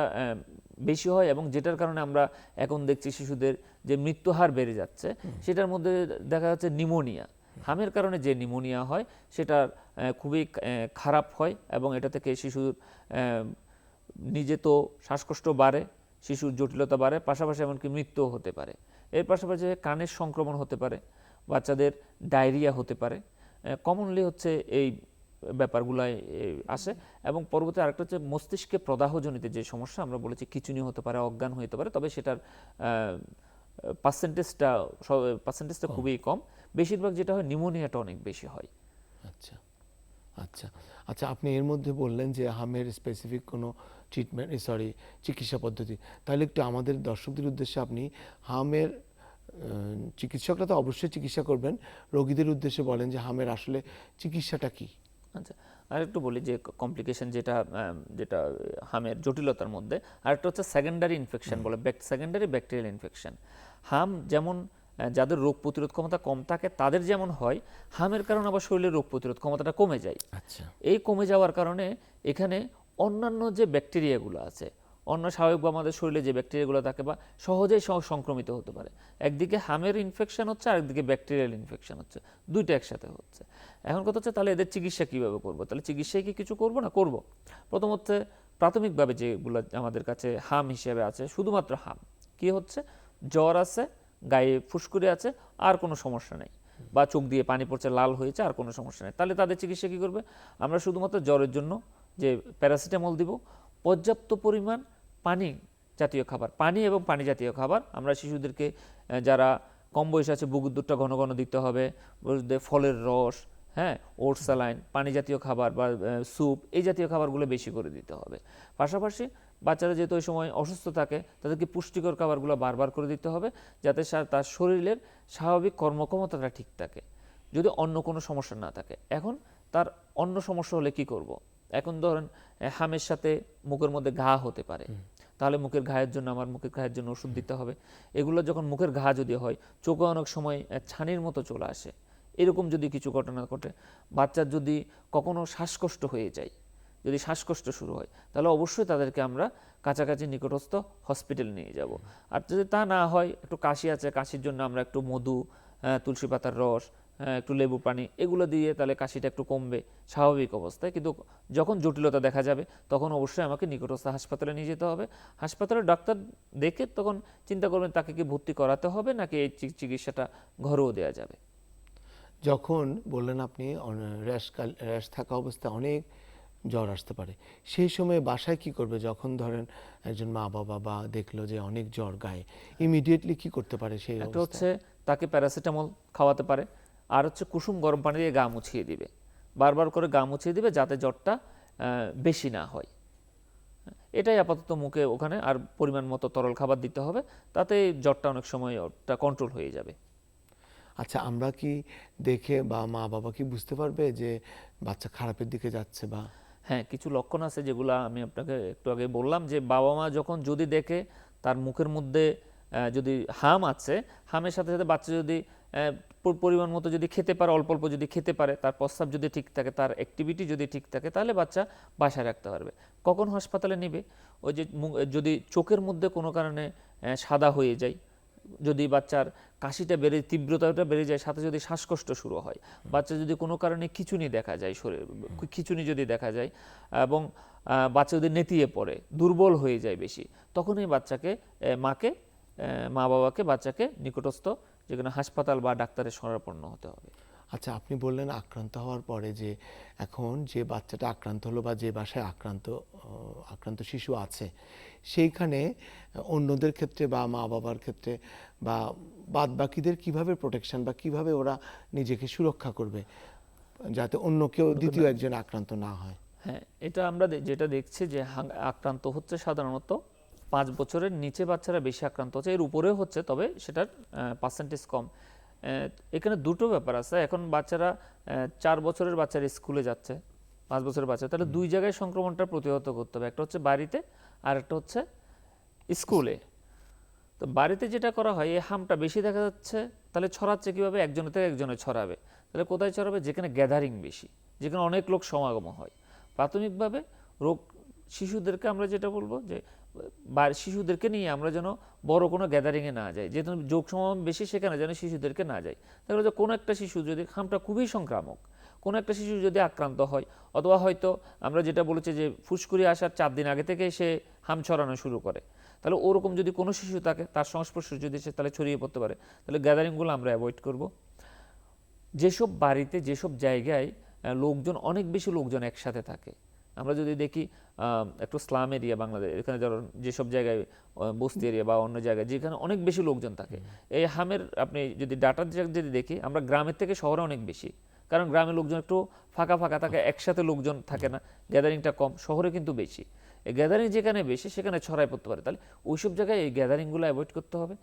বেশি হয় এবং যেটার কারণে আমরা এখন দেখছি শিশুদের যে মৃত্যুহার বেড়ে যাচ্ছে, সেটার মধ্যে দেখা যাচ্ছে নিউমোনিয়া। হামের কারণে যে নিউমোনিয়া হয় সেটা খুবই খারাপ হয় এবং এটা থেকে শিশুর নিজে তো শ্বাসকষ্ট বাড়ে, শিশুর জটিলতা বাড়ে, পাশাপাশি এমনকি মৃত্যুও হতে পারে। এর পাশাপাশি কানের সংক্রমণ হতে পারে, বাচ্চাদের ডায়রিয়া হতে পারে। কমনলি হচ্ছে এই ব্যাপারগুলাই আসে। এবং পরবর্তী আরেকটা হচ্ছে মস্তিষ্কে প্রদাহজনিত যে সমস্যা, আমরা বলেছি খিঁচুনি হতে পারে, অজ্ঞান হতে পারে, তবে সেটার পার্সেন্টেজটা খুবই কম। বেশিরভাগ যেটা হয় নিউমোনিয়াটা অনেক বেশি হয়। আচ্ছা আচ্ছা আচ্ছা, আপনি এর মধ্যে বললেন যে হামের স্পেসিফিক কোনো ট্রিটমেন্ট, চিকিৎসা পদ্ধতি, তাহলে একটু আমাদের দর্শকদের উদ্দেশ্যে আপনি হামের চিকিৎসকরা তো অবশ্যই চিকিৎসা করবেন, রোগীদের উদ্দেশ্যে বলেন যে হামের আসলে চিকিৎসাটা কি? আচ্ছা, আর একটু বলি যে কমপ্লিকেশন যেটা হামের জটিলতার মধ্যে আরেকটা হচ্ছে সেকেন্ডারি ইনফেকশন বলে, সেকেন্ডারি ব্যাকটেরিয়াল ইনফেকশন। হাম যেমন যাদের রোগ প্রতিরোধ ক্ষমতা কম থাকে তাদের যেমন হয়, হামের কারণে আবার শরীরের রোগ প্রতিরোধ ক্ষমতাটা কমে যায়। আচ্ছা, এই কমে যাওয়ার কারণে এখানে অন্যান্য যে ব্যাকটেরিয়াগুলো আছে, অন্য স্বাভাবিকভাবে আমাদের শরীরে যে ব্যাকটেরিয়াগুলো থাকে বা সহজেই সংক্রমিত হতে পারে, একদিকে হামের ইনফেকশন হচ্ছে আর একদিকে ব্যাকটেরিয়াল ইনফেকশন হচ্ছে, দুইটা একসাথে হচ্ছে। এখন কথা হচ্ছে তাহলে এদের চিকিৎসা কীভাবে করবো? তাহলে চিকিৎসায় কি কিছু করবো না? করবো। প্রথম হচ্ছে প্রাথমিকভাবে যেগুলো আমাদের কাছে হাম হিসেবে আছে, শুধুমাত্র হাম কি হচ্ছে, জ্বর আছে, গায়ে ফুসকুড়ি আছে, আর কোনো সমস্যা নেই, বা চোখ দিয়ে পানি পড়ছে, লাল হয়েছে, আর কোনো সমস্যা নেই, তাহলে তাদের চিকিৎসা কী করবে? আমরা শুধুমাত্র জ্বরের জন্য যে প্যারাসিটামল দিব, পর্যাপ্ত পরিমাণ পানি জাতীয় খাবার, পানি এবং পানি জাতীয় খাবার আমরা শিশুদেরকে, যারা কম বয়সে আছে, বুকের দুধটা ঘন ঘন দিতে হবে, ফলের রস, হ্যাঁ, ওটস স্যালাইন, পানি জাতীয় খাবার বা স্যুপ, এই জাতীয় খাবারগুলো বেশি করে দিতে হবে। পাশাপাশি বাচ্চারা যেহেতু ওই সময় অসুস্থ থাকে, তাদেরকে পুষ্টিকর খাবারগুলো বারবার করে দিতে হবে, যাতে তার শরীরের স্বাভাবিক কর্মক্ষমতাটা ঠিক থাকে, যদি অন্য কোনো সমস্যা না থাকে। এখন তার অন্য সমস্যা হলে কি করব? এখন ধরেন হামের সাথে মুখের মধ্যে ঘা হতে পারে, তাহলে মুখের ঘায়ের জন্য আমার মুখের ঘায়ের জন্য ওষুধ দিতে হবে। এগুলো যখন মুখের ঘা যদি হয়, চোখে অনেক সময় ছানির মতো চলে আসে, এরকম যদি কিছু ঘটনা ঘটে, বাচ্চার যদি কখনো শ্বাসকষ্ট হয়ে যায়, যদি শ্বাসকষ্ট শুরু হয়, তাহলে অবশ্যই তাদেরকে আমরা কাছাকাছি নিকটস্থ হসপিটাল নিয়ে যাব। আর যদি তা না হয়, একটু কাশি আছে, কাশির জন্য আমরা একটু মধু, তুলসী পাতার রস, একটু লেবু পানি, এগুলো দিয়ে তাহলে কাশিটা একটু কমবে স্বাভাবিক অবস্থায়। কিন্তু যখন জটিলতা দেখা যাবে, তখন অবশ্যই আমাকে নিকটস্থ হাসপাতালে নিয়ে যেতে হবে। হাসপাতালের ডাক্তার দেখে তখন চিন্তা করবেন তাকে কি ভর্তি করাতে হবে নাকি এই চিকিৎসাটা ঘরেও দেওয়া যাবে। যখন বললেন আপনি র্যাশ থাকা অবস্থায় অনেক জ্বর আসতে পারে, সেই সময় বাসায় কি করবে? যখন ধরেন একজন মা বাবা বা দেখলো যে অনেক জ্বর গায়ে, ইমিডিয়েটলি কি করতে পারে সেই একটা অবস্থায়? হচ্ছে তাকে প্যারাসিটামল খাওয়াতে পারে, আর হচ্ছে কুসুম গরম পানি দিয়ে গা মুছিয়ে দিবে, বারবার করে গা মুছিয়ে দিবে, যাতে জ্বরটা বেশি না হয়। এটাই আপাতত মুখে ওখানে, আর পরিমাণ মতো তরল খাবার দিতে হবে, তাতে জ্বরটা অনেক সময় ওটা কন্ট্রোল হয়ে যাবে। আচ্ছা, আমরা কি দেখে বা মা বাবা কি বুঝতে পারবে যে বাচ্চা খারাপের দিকে যাচ্ছে? বা হ্যাঁ, কিছু লক্ষণ আছে যেগুলো আমি আপনাকে একটু আগে বললাম, যে বাবা মা যখন যদি দেখে তার মুখের মধ্যে যদি হাম আছে, হামের সাথে সাথে বাচ্চা যদি পরিমাণ মতো যদি খেতে পারে, অল্প অল্প যদি খেতে পারে, তার প্রস্রাব যদি ঠিক থাকে, তার অ্যাক্টিভিটি যদি ঠিক থাকে, তাহলে বাচ্চা বাসায় রাখতে পারবে। কখন হাসপাতালে নিবে? ওই যে যদি চোখের মধ্যে কোনো কারণে সাদা হয়ে যায়, যদি বাচ্চার কাশিটা বেড়ে, তীব্রতাটা বেড়ে যায়, সাথে যদি শ্বাসকষ্ট শুরু হয়, বাচ্চা যদি কোনো কারণে খিঁচুনি দেখা যায়, খিঁচুনি যদি দেখা যায়, এবং বাচ্চা যদি নেতিয়ে পড়ে, দুর্বল হয়ে যায় বেশি, তখনই মা বাবাকে বাচ্চাকে নিকটস্থ যেখানে হাসপাতাল বা ডাক্তারের শরণাপন্ন হতে হবে। আচ্ছা, আপনি বললেন আক্রান্ত হওয়ার পরে যে এখন যে বাচ্চাটা আক্রান্ত হলো বা যে বাসায় আক্রান্ত শিশু আছে, সেইখানে অন্যদের ক্ষেত্রে বা মা বাবার ক্ষেত্রে বা বাদ বাকিদের কিভাবে প্রোটেকশন বা কিভাবে ওরা নিজেকে সুরক্ষা করবে যাতে অন্য কেউ দ্বিতীয় একজন আক্রান্ত না হয়? হ্যাঁ, এটা আমরা যেটা দেখছি যে আক্রান্ত হচ্ছে সাধারণত 5 বছরের নিচে বাচ্চারা বেশি আক্রান্ত হচ্ছে, এর উপরেও হচ্ছে, তবে সেটার পার্সেন্টেজ কম। এখানে দুটো ব্যাপার আছে। এখন বাচ্চারা 4 বছরের বাচ্চারা স্কুলে যাচ্ছে, 5 বছরের বাচ্চা, তাহলে দুই জায়গায় সংক্রমণটা প্রতিহত করতে হবে, একটা হচ্ছে বাড়িতে আর একটা হচ্ছে স্কুলে। তো বাড়িতে যেটা করা হয়, এই হামটা বেশি দেখা যাচ্ছে, তাহলে ছড়াচ্ছে কিভাবে? একজনের থেকে একজনে ছড়াবে। তাহলে কোথায় ছড়াবে? যেখানে গ্যাদারিং বেশি, যেখানে অনেক লোক সমাগম হয়। প্রাথমিকভাবে শিশুদেরকে আমরা যেটা বলবো যে শিশুদেরকে নিয়ে আমরা যেন বড় কোনো গ্যাদারিংয়ে না যাই, যেহেতু যোগ সমাগম বেশি, সেখানে যেন শিশুদেরকে না যাই। তাহলে যে কোনো একটা শিশু যদি, হামটা খুবই সংক্রামক, কোনো একটা শিশু যদি আক্রান্ত হয়, অথবা হয়তো আমরা যেটা বলেছি যে ফুসকুড়ি আসার 4 দিন আগে থেকে সে হাম ছড়ানো শুরু করে, তাহলে ওরকম যদি কোনো শিশু থাকে, তার সংস্পর্শে যদি সে তাহলে ছড়িয়ে পড়তে পারে, তাহলে গ্যাদারিংগুলো আমরা অ্যাভয়েড করব। যেসব বাড়িতে, যেসব জায়গায় অনেক বেশি লোকজন একসাথে থাকে, আমরা যদি দেখি একটু স্লাম এরিয়া বাংলাদেশ, এখানে যেসব জায়গায় বস্তি এরিয়া বা অন্য জায়গায় যেখানে অনেক বেশি লোকজন থাকে, এই হামের আপনি যদি ডাটা যদি দেখি আমরা গ্রামের থেকে শহরে অনেক বেশি, কারণ গ্রামের লোকজন একটু ফাঁকা ফাঁকা থাকে, একসাথে লোকজন থাকে না, গ্যাদারিংটা কম। শহরে কিন্তু বেশি, এই গ্যাদারিং যেখানে বেশি সেখানে ছড়াই পড়তে পারে। তাহলে ওইসব জায়গায় এই গ্যাদারিংগুলো অ্যাভয়েড করতে হবে,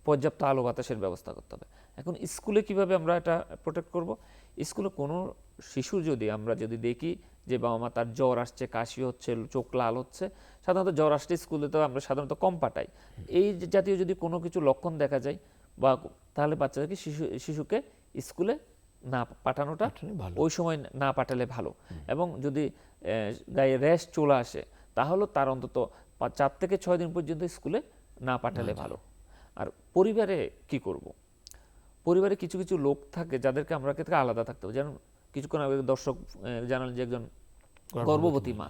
পর্যাপ্ত আলো বাতাসের ব্যবস্থা করতে হবে। এখন স্কুলে কিভাবে আমরা এটা প্রোটেক্ট করব? স্কুলে কোনো শিশু আমরা যদি দেখি যে বাবা মা তার জ্বর আসছে, কাশি হচ্ছে, চোখ লাল হচ্ছে, সাধারণত জ্বর আসলে স্কুলে তো আমরা সাধারণত কম পাঠাই। এই জাতীয় যদি কোনো কিছু লক্ষণ দেখা যায় বা তাহলে বাচ্চাদেরকে শিশুকে স্কুলে না পাঠানোটা, ওই সময় না পাঠালে ভালো। এবং যদি গায়ে র্যাশ চলে আসে তাহলে তার অন্তত 4 থেকে 6 দিন পর্যন্ত স্কুলে না পাঠালে ভালো। আর পরিবারে কি করব? পরিবারে কিছু কিছু লোক থাকে যাদেরকে আমরা থেকে আলাদা থাকতে হবে। যেমন কিছুক্ষণ আগে দর্শক জানালেন যে একজন গর্ভবতী মা,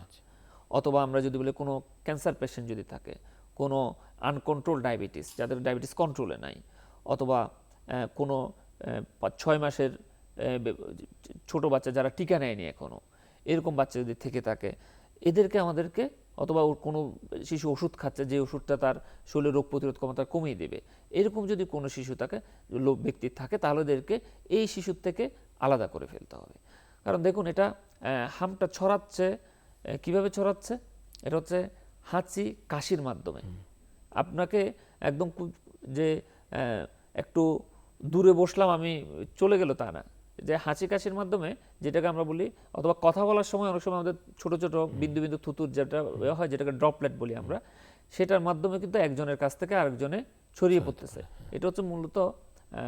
অথবা আমরা যদি বলি কোনো ক্যান্সার পেশেন্ট যদি থাকে, কোনো আনকন্ট্রোল ডায়াবেটিস, যাদের ডায়াবেটিস কন্ট্রোলে নাই, অথবা কোনো 6 মাসের ছোট বাচ্চা যারা টিকা নেয়নি এখনো, এরকম বাচ্চা যদি থেকে থাকে, এদেরকে আমাদেরকে, অথবা কোনো শিশু ওষুধ খাচ্ছে যে ওষুধটা তার শরীরে রোগ প্রতিরোধ ক্ষমতা কমিয়ে দেবে, এরকম যদি কোনো শিশু থাকে, ব্যক্তি থাকে, তাহলে এদেরকে এই শিশুর থেকে আলাদা করে ফেলতে হবে। কারণ দেখুন এটা হামটা ছড়াচ্ছে কিভাবে ছড়াচ্ছে? এটা হচ্ছে হাঁচি কাশির মাধ্যমে। আপনাকে একদম যে একটু দূরে বসলাম আমি চলে গেল তা না, যে হাঁচি কাশির মাধ্যমে, যেটাকে আমরা বলি, অথবা কথা বলার সময় অনেক সময় আমাদের ছোট ছোট বিন্দু বিন্দু থুতুর যেটা হয়, যেটাকে ড্রপলেট বলি আমরা, সেটার মাধ্যমে কিন্তু একজনের কাছ থেকে আরেকজনে ছড়িয়ে পড়তেছে। এটা হচ্ছে মূলত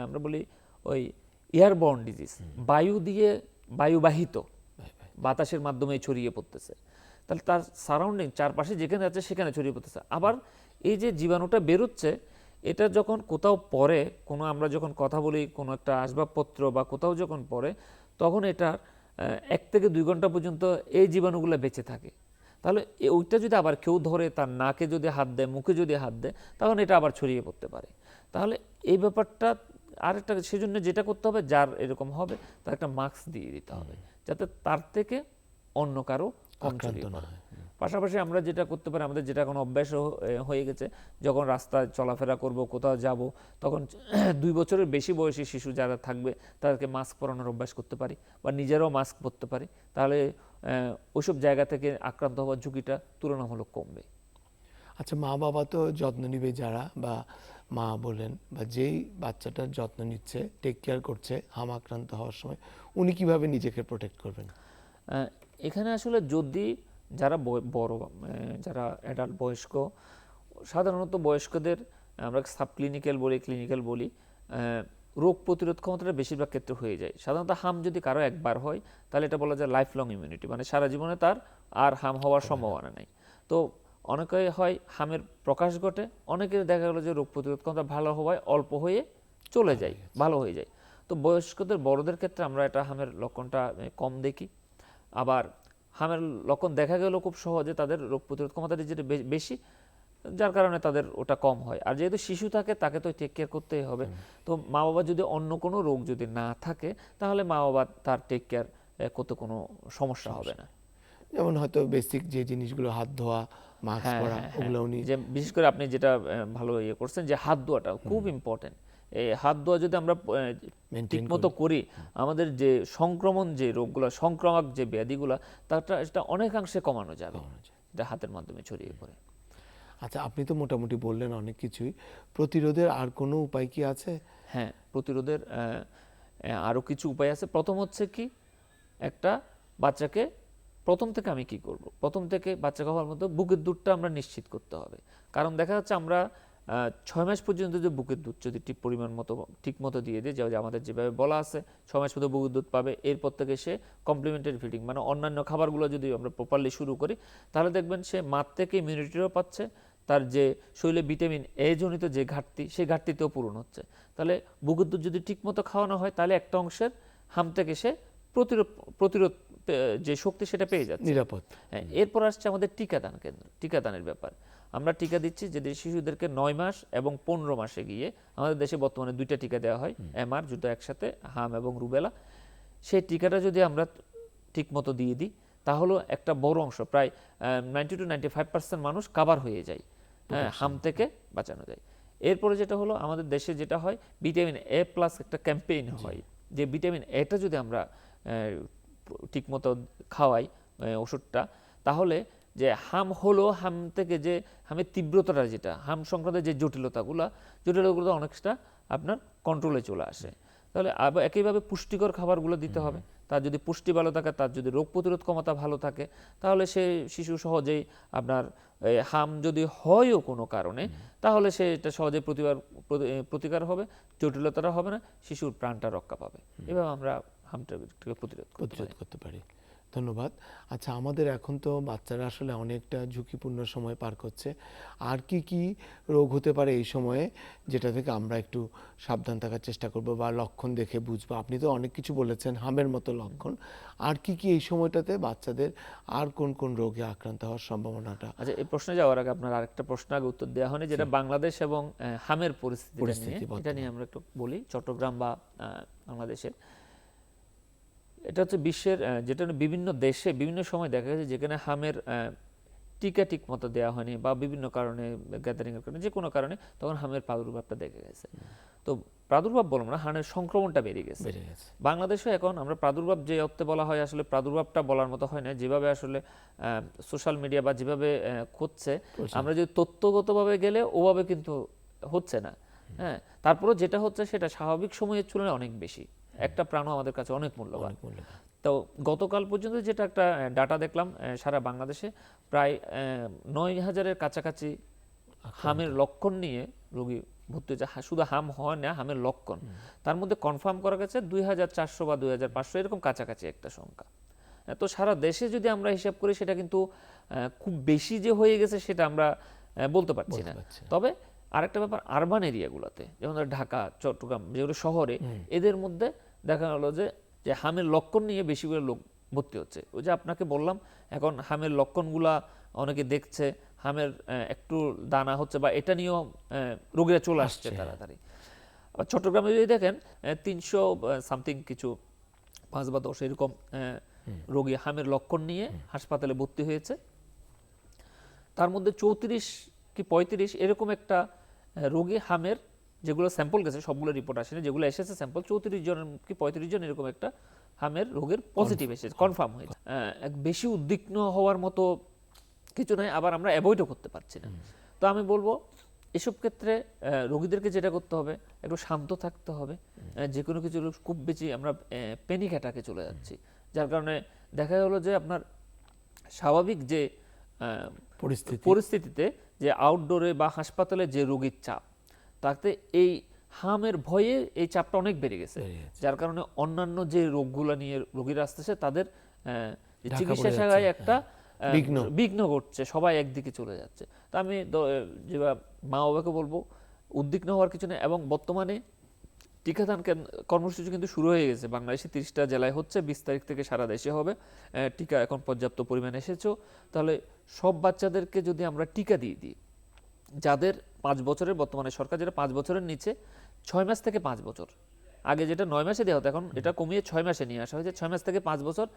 আমরা বলি ওই এয়ারবর্ন ডিজিজ, বায়ুবাহিত বাতাসের মাধ্যমে ছড়িয়ে পড়তেছে। তাহলে তার সারাউন্ডিং, চারপাশে যেখানে আছে সেখানে ছড়িয়ে পড়তেছে। আবার এই যে জীবাণুটা বেরোচ্ছে, এটা যখন কোথাও পড়ে, আমরা যখন কথা বলি কোনো একটা আসবাবপত্র বা কোথাও যখন পড়ে, তখন এটা 1 থেকে 2 ঘন্টা পর্যন্ত এই জীবাণুগুলো বেঁচে থাকে। তাহলে ওইটা যদি আবার কেউ ধরে, তার নাকে যদি হাত দেয়, মুখে যদি হাত দেয়, তখন এটা আবার ছড়িয়ে পড়তে পারে। তাহলে এই ব্যাপারটা আরেকটা, সেজন্য যেটা করতে হবে, যার এরকম হবে তার একটা মাস্ক দিয়ে দিতে হবে, যাতে তার থেকে অন্য কারো কম ছড়িয়ে পড়ে। পাশাপাশি আমরা যেটা করতে পারি, আমাদের যেটা কোনো অভ্যাস হয়ে গেছে, যখন রাস্তায় চলাফেরা করব, কোথাও যাব, তখন 2 বছরের বেশি বয়সী শিশু যারা থাকবে তাদেরকে মাস্ক পরানোর অভ্যাস করতে পারি, বা নিজেরাও মাস্ক পরতে পারি। তাহলে ওইসব জায়গা থেকে আক্রান্ত হওয়ার ঝুঁকিটা তুলনামূলক কমবে। আচ্ছা, মা বাবা তো যত্ন নিবে যারা, বা মা বলেন, বা যেই বাচ্চাটার যত্ন নিচ্ছে, টেক কেয়ার করছে হাম আক্রান্ত হওয়ার সময়, উনি কিভাবে নিজেকে প্রোটেক্ট করবেন? এখানে আসলে যদি যারা বড়, যারা অ্যাডাল্ট, বয়স্ক, সাধারণত বয়স্কদের আমরা সাবক্লিনিক্যাল বলি, ক্লিনিক্যাল বলি, রোগ প্রতিরোধ ক্ষমতাটা বেশিরভাগ ক্ষেত্রে হয়ে যায়। সাধারণত হাম যদি কারো একবার হয়, তাহলে এটা বলা যায় লাইফ লং ইমিউনিটি, মানে সারা জীবনে তার আর হাম হওয়ার সম্ভাবনা নেই। তো অনেকে হয় হামের প্রকাশ ঘটে, অনেকের দেখা গেলো যে রোগ প্রতিরোধ ক্ষমতা ভালো হওয়ায় অল্প হয়ে চলে যায়, ভালো হয়ে যায়। তো বয়স্কদের, বড়দের ক্ষেত্রে আমরা এটা হামের লক্ষণটা কম দেখি। আবার হামের লক্ষণ দেখা গেল খুব সহজে, তাদের রোগ প্রতিরোধ ক্ষমতাটা যেটা বেশি, যার কারণে তাদের ওটা কম হয়। আর যেহেতু শিশু থাকে, তাকে তো টেক কেয়ার করতেই হবে। তো মা বাবা যদি অন্য কোনো রোগ যদি না থাকে, তাহলে মা বাবা তার টেক কেয়ার করতে কোনো সমস্যা হবে না। যেমন হয়তো বেসিক যে জিনিসগুলো, হাত ধোয়া, মাস্ক পরা, ওগুলো উনি, যে বিশেষ করে আপনি যেটা ভালো করছেন, যে হাত ধোয়াটা খুব ইম্পর্টেন্ট। এই হাত ধোয়া যদি আমরা ঠিকমতো করি, আমাদের যে সংক্রমণ, যে রোগগুলো, সংক্রামক যে ব্যাধিগুলো, এটা অনেকাংশে কমানো যাবে, এটা হাতের মাধ্যমে ছড়িয়ে পড়ে। আচ্ছা, আপনি তো মোটামুটি বললেন অনেক কিছুই। প্রতিরোধের আর কোনো উপায় কি আছে? হ্যাঁ, প্রতিরোধের আরও কিছু উপায় আছে। প্রথম হচ্ছে কি, একটা বাচ্চাকে প্রথম থেকে আমি কি করব, প্রথম থেকে বাচ্চা খাওয়ার মতো বুকের দুধটা আমরা নিশ্চিত করতে হবে। কারণ দেখা যাচ্ছে আমরা 6 মাস পর্যন্ত যে বুকের দুধ যদি ঠিক মতো দিয়ে দিই, যে আমাদের যেভাবে বলা আছে 6 মাস পর্যন্ত বুকের দুধ পাবে, এরপর থেকে সে কমপ্লিমেন্টারি ফিডিং, মানে অন্যান্য খাবারগুলো যদি আমরা প্রপারলি শুরু করি, তাহলে দেখবেন সে মার থেকে ইমিউনিটিও পাচ্ছে, তার যে শরীরে ভিটামিন এ জনিত যে ঘাটতি, সেই ঘাটতিতেও পূরণ হচ্ছে। তাহলে বুকের দুধ যদি ঠিকমতো খাওয়ানো হয়, তাহলে একটা অংশের হাম থেকে সে প্রতিরোধ যে শক্তি সেটা পেয়ে যাচ্ছে, নিরাপদ। হ্যাঁ। এরপর আসছে আমাদের টিকাদান কেন্দ্র, টিকাদানের ব্যাপার। আমরা টিকা দিচ্ছি যে শিশুদেরকে 9 মাস এবং 15 মাসে গিয়ে, আমাদের দেশে বর্তমানে 2টা টিকা দেওয়া হয়, MR, দুটো একসাথে, হাম এবং রুবেলা। সেই টিকাটা যদি আমরা ঠিকমতো দিয়ে দিই, তাহলে একটা বড় অংশ প্রায় 90 to 95% মানুষ কাভার হয়ে যায়, হ্যাঁ, হাম থেকে বাঁচানো যায়। এরপরে যেটা হলো আমাদের দেশে যেটা হয় ভিটামিন এ প্লাস একটা ক্যাম্পেইন হয়, যে ভিটামিন এটা যদি আমরা ঠিকমতো খাওয়াই ওষুধটা, তাহলে যে হাম হলো, হাম থেকে যে হামের তীব্রতাটা, যেটা হাম সংক্রান্ত যে জটিলতাগুলো অনেকটা আপনার কন্ট্রোলে চলে আসে। তাহলে আবার একইভাবে পুষ্টিকর খাবারগুলো দিতে হবে। তার যদি পুষ্টি ভালো থাকে, তার যদি রোগ প্রতিরোধ ক্ষমতা ভালো থাকে, তাহলে সে শিশু সহজেই আপনার হাম যদি হয়ও কোনো কারণে, তাহলে সে এটা সহজে প্রতিকার হবে, জটিলতাটা হবে না, শিশুর প্রাণটা রক্ষা পাবে। এভাবে আমরা হামটাকে প্রতিরোধ করতে পারি। ধন্যবাদ। আচ্ছা, আমাদের এখন তো বাচ্চারা আসলে অনেকটা ঝুঁকিপূর্ণ সময় পার করছে, আর কি কি রোগ হতে পারে এই সময়ে, যেটা থেকে আমরা একটু সাবধান থাকার চেষ্টা করব বা লক্ষণ দেখে বুঝবো? আপনি তো অনেক কিছু বলেছেন, হামের মতো লক্ষণ, আর কি কি এই সময়টাতে বাচ্চাদের আর কোন কোন রোগে আক্রান্ত হওয়ার সম্ভাবনাটা? আচ্ছা, এই প্রশ্নে যাওয়ার আগে আপনার আরেকটা প্রশ্ন আগে উত্তর দেওয়া হয়নি, যেটা বাংলাদেশ এবং হামের পরিস্থিতি, এটা নিয়ে আমরা একটু বলি। চট্টগ্রাম বা বাংলাদেশের, এটা হচ্ছে বিশ্বের যেটা বিভিন্ন দেশে বিভিন্ন সময় দেখা গেছে যেখানে হামের টিকা ঠিক মতো দেওয়া হয়নি বা বিভিন্ন কারণে, গ্যাদারিংয়ের কারণে, যে কোনো কারণে, তখন হামের প্রাদুর্ভাবটা দেখা গেছে। তো প্রাদুর্ভাব বলবো না, হামের সংক্রমণটা বেড়ে গেছে। বাংলাদেশে এখন আমরা প্রাদুর্ভাব যে অর্থে বলা হয়, আসলে প্রাদুর্ভাবটা বলার মতো হয় না, যেভাবে আসলে সোশ্যাল মিডিয়া বা যেভাবে হচ্ছে, আমরা যদি তথ্যগতভাবে গেলে ওভাবে কিন্তু হচ্ছে না। হ্যাঁ, তারপরে যেটা হচ্ছে সেটা স্বাভাবিক সময়ের তুলনায় অনেক বেশি। একটা প্রাণও আমাদের কাছে অনেক মূল্যবান। তো গতকাল পর্যন্ত যেটা একটা ডাটা দেখলাম, সারা বাংলাদেশে প্রায় 9,000-এর কাছাকাছি হামের লক্ষণ নিয়ে রোগী ভর্তি হচ্ছে। শুধু হাম হয় না, হামের লক্ষণ, তার মধ্যে কনফার্ম করা গেছে 2,400 বা 2,500 এরকম কাছাকাছি একটা সংখ্যা। তো সারা দেশে যদি আমরা হিসাব করি, সেটা কিন্তু খুব বেশি যে হয়ে গেছে সেটা আমরা বলতে পারছি না। তবে আরেকটা ব্যাপার, আরবান এরিয়াগুলোতে, যেমন ঢাকা, চট্টগ্রাম, যেগুলো শহরে, এদের মধ্যে দেখা গেল যে হামের লক্ষণ নিয়ে বেশি করে লোক ভর্তি হচ্ছে। ওই যে আপনাকে বললাম, এখন হামের লক্ষণগুলা অনেকে দেখছে, হামের একটু দানা হচ্ছে বা এটা নিয়েও রোগীরা চলে আসছে তাড়াতাড়ি। চট্টগ্রামে যদি দেখেন 300 সামথিং কিছু 5 বা 10 এরকম রোগী হামের লক্ষণ নিয়ে হাসপাতালে ভর্তি হয়েছে। তার মধ্যে 34 কি 35 এরকম একটা রোগী হামের, যেগুলো স্যাম্পল গেছে, সবগুলো রিপোর্ট আসেনি, যেগুলো এসেছে স্যাম্পল 34 জন কি 35 জন এরকম একটা হামের রোগের পজিটিভ এসেছে, কনফার্ম হয়েছে। বেশি উদ্বিগ্ন হওয়ার মতো কিছু নয়, আবার আমরা অ্যাভয়েডও করতে পারছি না। তো আমি বলবো এসব ক্ষেত্রে রোগীদেরকে যেটা করতে হবে, একটু শান্ত থাকতে হবে। যে কোনো কিছু খুব বেশি আমরা প্যানিক অ্যাটাকে চলে যাচ্ছি, যার কারণে দেখা গেলো যে আপনার স্বাভাবিক যে পরিস্থিতিতে যে আউটডোরে বা হাসপাতালে যে রোগীর চাপ, তাতে এই হামের ভয়ে এই চাপটা অনেক বেড়ে গেছে, যার কারণে অন্যান্য যে রোগগুলো নিয়ে রোগীরা আসতেছে, তাদের চিকিৎসা সেবায় একটা বিঘ্ন ঘটছে, সবাই একদিকে চলে যাচ্ছে। তা আমি যে মা বাবাকে বলবো, উদ্বিগ্ন হওয়ার কিছু নেই। এবং বর্তমানে টিকাদান কর্মসূচি কিন্তু শুরু হয়ে গেছে বাংলাদেশে, 30টা জেলায় হচ্ছে, 20 তারিখ থেকে সারা দেশে হবে। টিকা এখন পর্যাপ্ত পরিমাণে এসেছে। তাহলে সব বাচ্চাদেরকে যদি আমরা টিকা দিয়ে দিই, যাদের 5 বছরের, বর্তমানে সরকার যেটা 5 বছরের নিচে 6 মাস থেকে 5 বছর, আগে যেটা 9 মাসে দেওয়া হতো, এখন এটা কমিয়ে 6 মাসে নিয়ে আসা হয়েছে। 6 মাস থেকে 5 বছর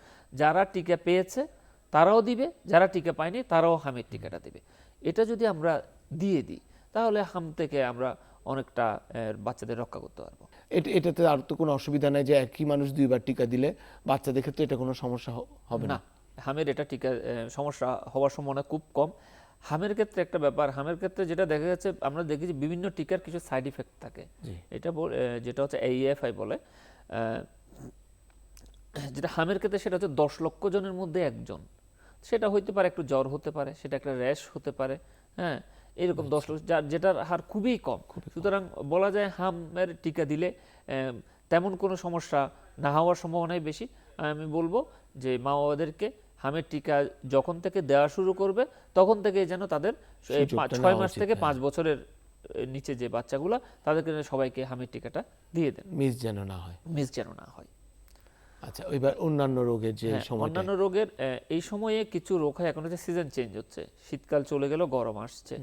যারা টিকা পেয়েছে তারাও দিবে, যারা টিকা পায়নি তারাও হামের টিকাটা দিবে। এটা যদি আমরা দিয়ে দিই, তাহলে হাম থেকে আমরা অনেকটা বাচ্চাদের রক্ষা করতে পারবো। এটাতে আর তো কোনো অসুবিধা নাই যে একই মানুষ 2বার টিকা দিলে বাচ্চাদের ক্ষেত্রে এটা কোনো সমস্যা হবে না? হামের এটা টিকা সমস্যা হওয়ার সম্ভাবনা খুব কম। হামের ক্ষেত্রে একটা ব্যাপার, হামের ক্ষেত্রে যেটা দেখা যাচ্ছে, আমরা দেখেছি বিভিন্ন টিকার কিছু সাইড ইফেক্ট থাকে, এটা যেটা হচ্ছে AEFI বলে, যেটা হামের ক্ষেত্রে সেটা হচ্ছে 10 লক্ষ জনের মধ্যে একজন। সেটা হইতে পারে একটু জ্বর হতে পারে, সেটা একটা র্যাশ হতে পারে, হ্যাঁ, এরকম 10 লক্ষ, যেটার হার খুবই কম। সুতরাং বলা যায় হামের টিকা দিলে তেমন কোনো সমস্যা না হওয়ার সম্ভাবনাই বেশি। আমি বলবো যে মা বাবাদেরকে হামের টিকা যখন থেকে দেওয়া শুরু করবে, তখন থেকে যেন তাদের 6 মাস থেকে 5 বছরের নিচে যে বাচ্চাগুলো, তাদেরকে সবাইকে হামের টিকাটা দিয়ে দেন, মিস যেন না হয়। আচ্ছা, এবার অন্যান্য রোগের যে সময়, অন্যান্য রোগের এই সময়ে কিছু রোগ হয়, এখন হচ্ছে সিজন চেঞ্জ হচ্ছে, শীতকাল চলে গেল, গরম আসছে।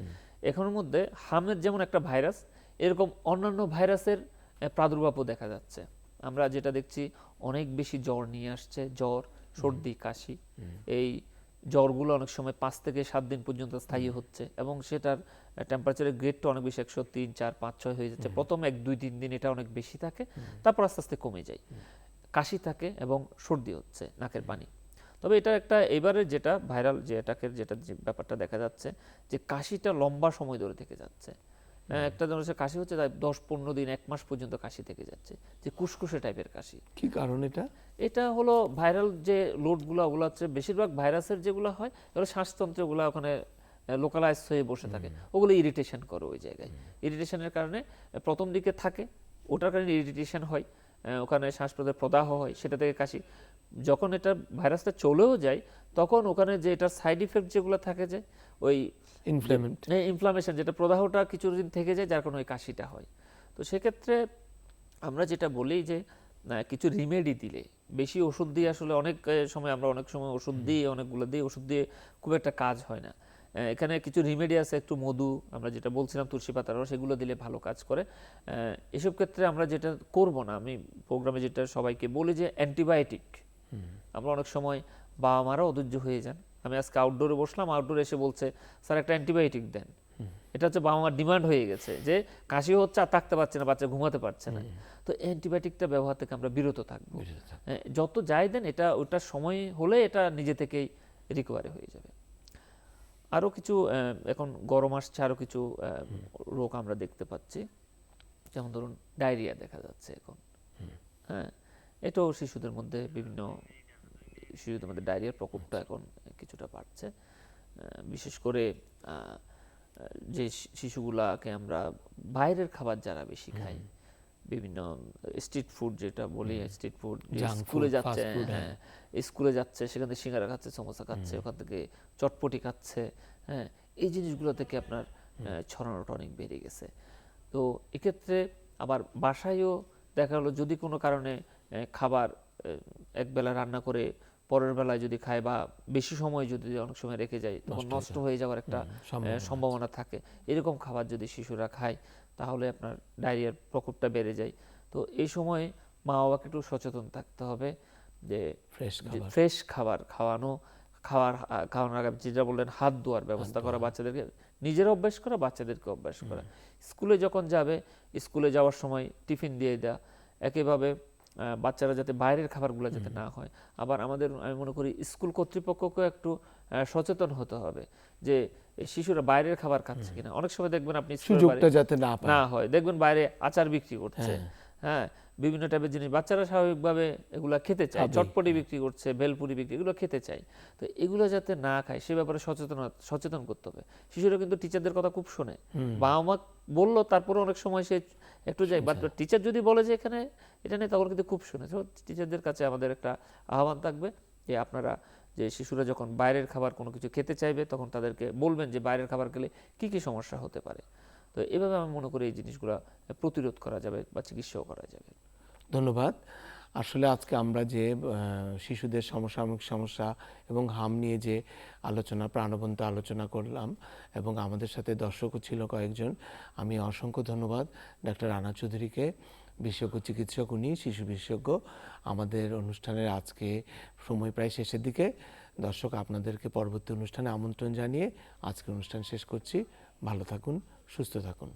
এখনের মধ্যে হামের যেমন একটা ভাইরাস, এরকম অন্যান্য ভাইরাসের প্রাদুর্ভাবও দেখা যাচ্ছে। আমরা যেটা দেখছি, অনেক বেশি জ্বর নিয়ে আসছে, জ্বর, সর্দি কাশি, এই জ্বরগুলো অনেক সময় 5 থেকে 7 দিন পর্যন্ত স্থায়ী হচ্ছে এবং সেটার টেম্পারেচারের গ্রেডটা অনেক বেশি, 103, 4, 5, 6 হয়ে যাচ্ছে। প্রথম 1, 2, 3 দিন এটা অনেক বেশি থাকে, তারপর আস্তে আস্তে কমে যায়। কাশি থাকে এবং সর্দি হচ্ছে, নাকের পানি। তবে এটা একটা এবারে যেটা ভাইরাল যে অ্যাটাকের যেটা যে ব্যাপারটা দেখা যাচ্ছে যে কাশিটা লম্বা সময় ধরে থেকে যাচ্ছে। একটা ধরনের কাশি হচ্ছে 10-15 দিন, 1 মাস পর্যন্ত কাশি থেকে যাচ্ছে, যে কুসকুসে টাইপের কাশি। কি কারণ এটা? এটা হলো ভাইরাল যে লোডগুলো, ওগুলো হচ্ছে বেশিরভাগ ভাইরাসের যেগুলো হয় এগুলো শ্বাসতন্ত্রগুলো ওখানে লোকালাইজ হয়ে বসে থাকে, ওগুলো ইরিটেশন করে ওই জায়গায়। ইরিটেশনের কারণে প্রথম দিকে থাকে, ওটার কারণে ইরিটেশন হয়, ওখানে শ্বাসপ্রদের প্রদাহ হয়, সেটা থেকে কাশি। যখন এটা ভাইরাসটা চলেও যায় তখন ওখানে যে এটার সাইড ইফেক্ট যেগুলো থাকে, যে ওই ইনফ্লামেশন, যেটা প্রদাহটা কিছুদিন থেকে যায়, যার কারণে ওই কাশিটা হয়। তো সেক্ষেত্রে আমরা যেটা বলি যে কিছু রিমেডি দিলে, বেশি ওষুধ দিয়ে আসলে অনেক সময় আমরা অনেক সময় ওষুধ দিয়ে, অনেকগুলো দিয়ে ওষুধ দিয়ে খুব একটা কাজ হয় না। এখানে কিছু রিমেডি আছে, একটু মধু, আমরা যেটা বলছিলাম তুলসী পাতার রস, এগুলো দিলে ভালো কাজ করে। এসব ক্ষেত্রে আমরা যেটা করব না, আমি প্রোগ্রামে যেটা সবাইকে বলি যে অ্যান্টিবায়োটিক, আমরা অনেক সময় বাবা মারা অধৈর্য হয়ে যান। আমি আজকে আউটডোরে বসলাম, আউটডোরে এসে বলছে স্যার একটা অ্যান্টিবায়োটিক দেন। এটা হচ্ছে বাবা মার ডিমান্ড হয়ে গেছে, যে কাশি হচ্ছে আর থাকতে পারছে না, বাচ্চা ঘুমাতে পারছে না। তো অ্যান্টিবায়োটিকটা ব্যবহার থেকে আমরা বিরত থাকবো। যত যাই দেন, এটা ওটার সময় হলে এটা নিজে থেকেই রিকভারি হয়ে যাবে। আরও কিছু এখন গরম আসছে, আরও কিছু রোগ আমরা দেখতে পাচ্ছি, যেমন ধরুন ডায়রিয়া দেখা যাচ্ছে এখন। হ্যাঁ, এটাও শিশুদের মধ্যে শিশুদের মধ্যে ডায়রিয়ার প্রকোপটা এখন কিছুটা বাড়ছে। বিশেষ করে যে শিশুগুলাকে আমরা বাইরের খাবার যারা বেশি খাই, বিভিন্ন স্ট্রিট ফুড যেটা বলি, স্ট্রিট ফুড, স্কুলে যাচ্ছে, হ্যাঁ স্কুলে যাচ্ছে, সেখান থেকে সিঙ্গারা খাচ্ছে, সমোসা খাচ্ছে, ওখান থেকে চটপটি খাচ্ছে, হ্যাঁ এই জিনিসগুলো থেকে আপনার ছড়ানোটা অনেক বেড়ে গেছে। তো এক্ষেত্রে আবার বাসায়ও দেখা গেলো যদি কোনো কারণে খাবার একবেলা রান্না করে পরের বেলায় যদি খায়, বা বেশি সময় যদি অনেক সময় রেখে যায়, তখন নষ্ট হয়ে যাওয়ার একটা সম্ভাবনা থাকে। এরকম খাবার যদি শিশুরা খায় তাহলে আপনার ডায়রিয়ার প্রকোপটা বেড়ে যায়। তো এই সময় মা বাবাকে একটু সচেতন থাকতে হবে যে ফ্রেশ খাবার খাওয়ানোর আগে যেটা বললেন, হাত ধোয়ার ব্যবস্থা করা, বাচ্চাদেরকে নিজেরা অভ্যাস করা, বাচ্চাদেরকে অভ্যাস করা। স্কুলে যখন যাবে, স্কুলে যাওয়ার সময় টিফিন দিয়ে দেওয়া, একইভাবে বাচ্চারা যাতে বাইরের খাবারগুলো যাতে না হয়। আবার আমি মনে করি স্কুল কর্তৃপক্ষকেও একটু সচেতন হতে হবে যে শিশুরা বাইরের খাবার খাচ্ছে কিনা। অনেক সময় দেখবেন আপনি সুযোগটা যাতে না হয়, দেখবেন বাইরে আচার বিক্রি করছে, হ্যাঁ বিভিন্ন টাইপের জিনিস, বাচ্চারা স্বাভাবিকভাবে এগুলো খেতে চায়, চটপটি বিক্রি করছে, ভেলপুরি বিক্রি, এগুলো খেতে চায়। তো এগুলো যাতে না খায় সে ব্যাপারে সচেতন করতে হবে। শিশুরা কিন্তু টিচারদের কথা খুব শোনে, বাবা মা বললো তারপরে অনেক সময় সে একটু যায়, বাট টিচার যদি বলে যে এখানে এটা নেই, তখন কিন্তু খুব শুনে। টিচারদের কাছে আমাদের একটা আহ্বান থাকবে যে আপনারা যে শিশুরা যখন বাইরের খাবার কোনো কিছু খেতে চাইবে, তখন তাদেরকে বলবেন যে বাইরের খাবার খেলে কি কি সমস্যা হতে পারে। তো এভাবে আমি মনে করি এই জিনিসগুলো প্রতিরোধ করা যাবে বা চিকিৎসাও করা যাবে। ধন্যবাদ। আসলে আজকে আমরা যে শিশুদের সমসাময়িক সমস্যা এবং হাম নিয়ে যে প্রাণবন্ত আলোচনা করলাম, এবং আমাদের সাথে দর্শকও ছিল কয়েকজন, আমি অসংখ্য ধন্যবাদ ডাক্তার রানা চৌধুরীকে, বিশেষজ্ঞ চিকিৎসক, উনি শিশু বিশেষজ্ঞ। আমাদের অনুষ্ঠানের আজকে সময় প্রায় শেষের দিকে। দর্শক, আপনাদেরকে পরবর্তী অনুষ্ঠানে আমন্ত্রণ জানিয়ে আজকের অনুষ্ঠান শেষ করছি। ভালো থাকুন, সুস্থ থাকুন।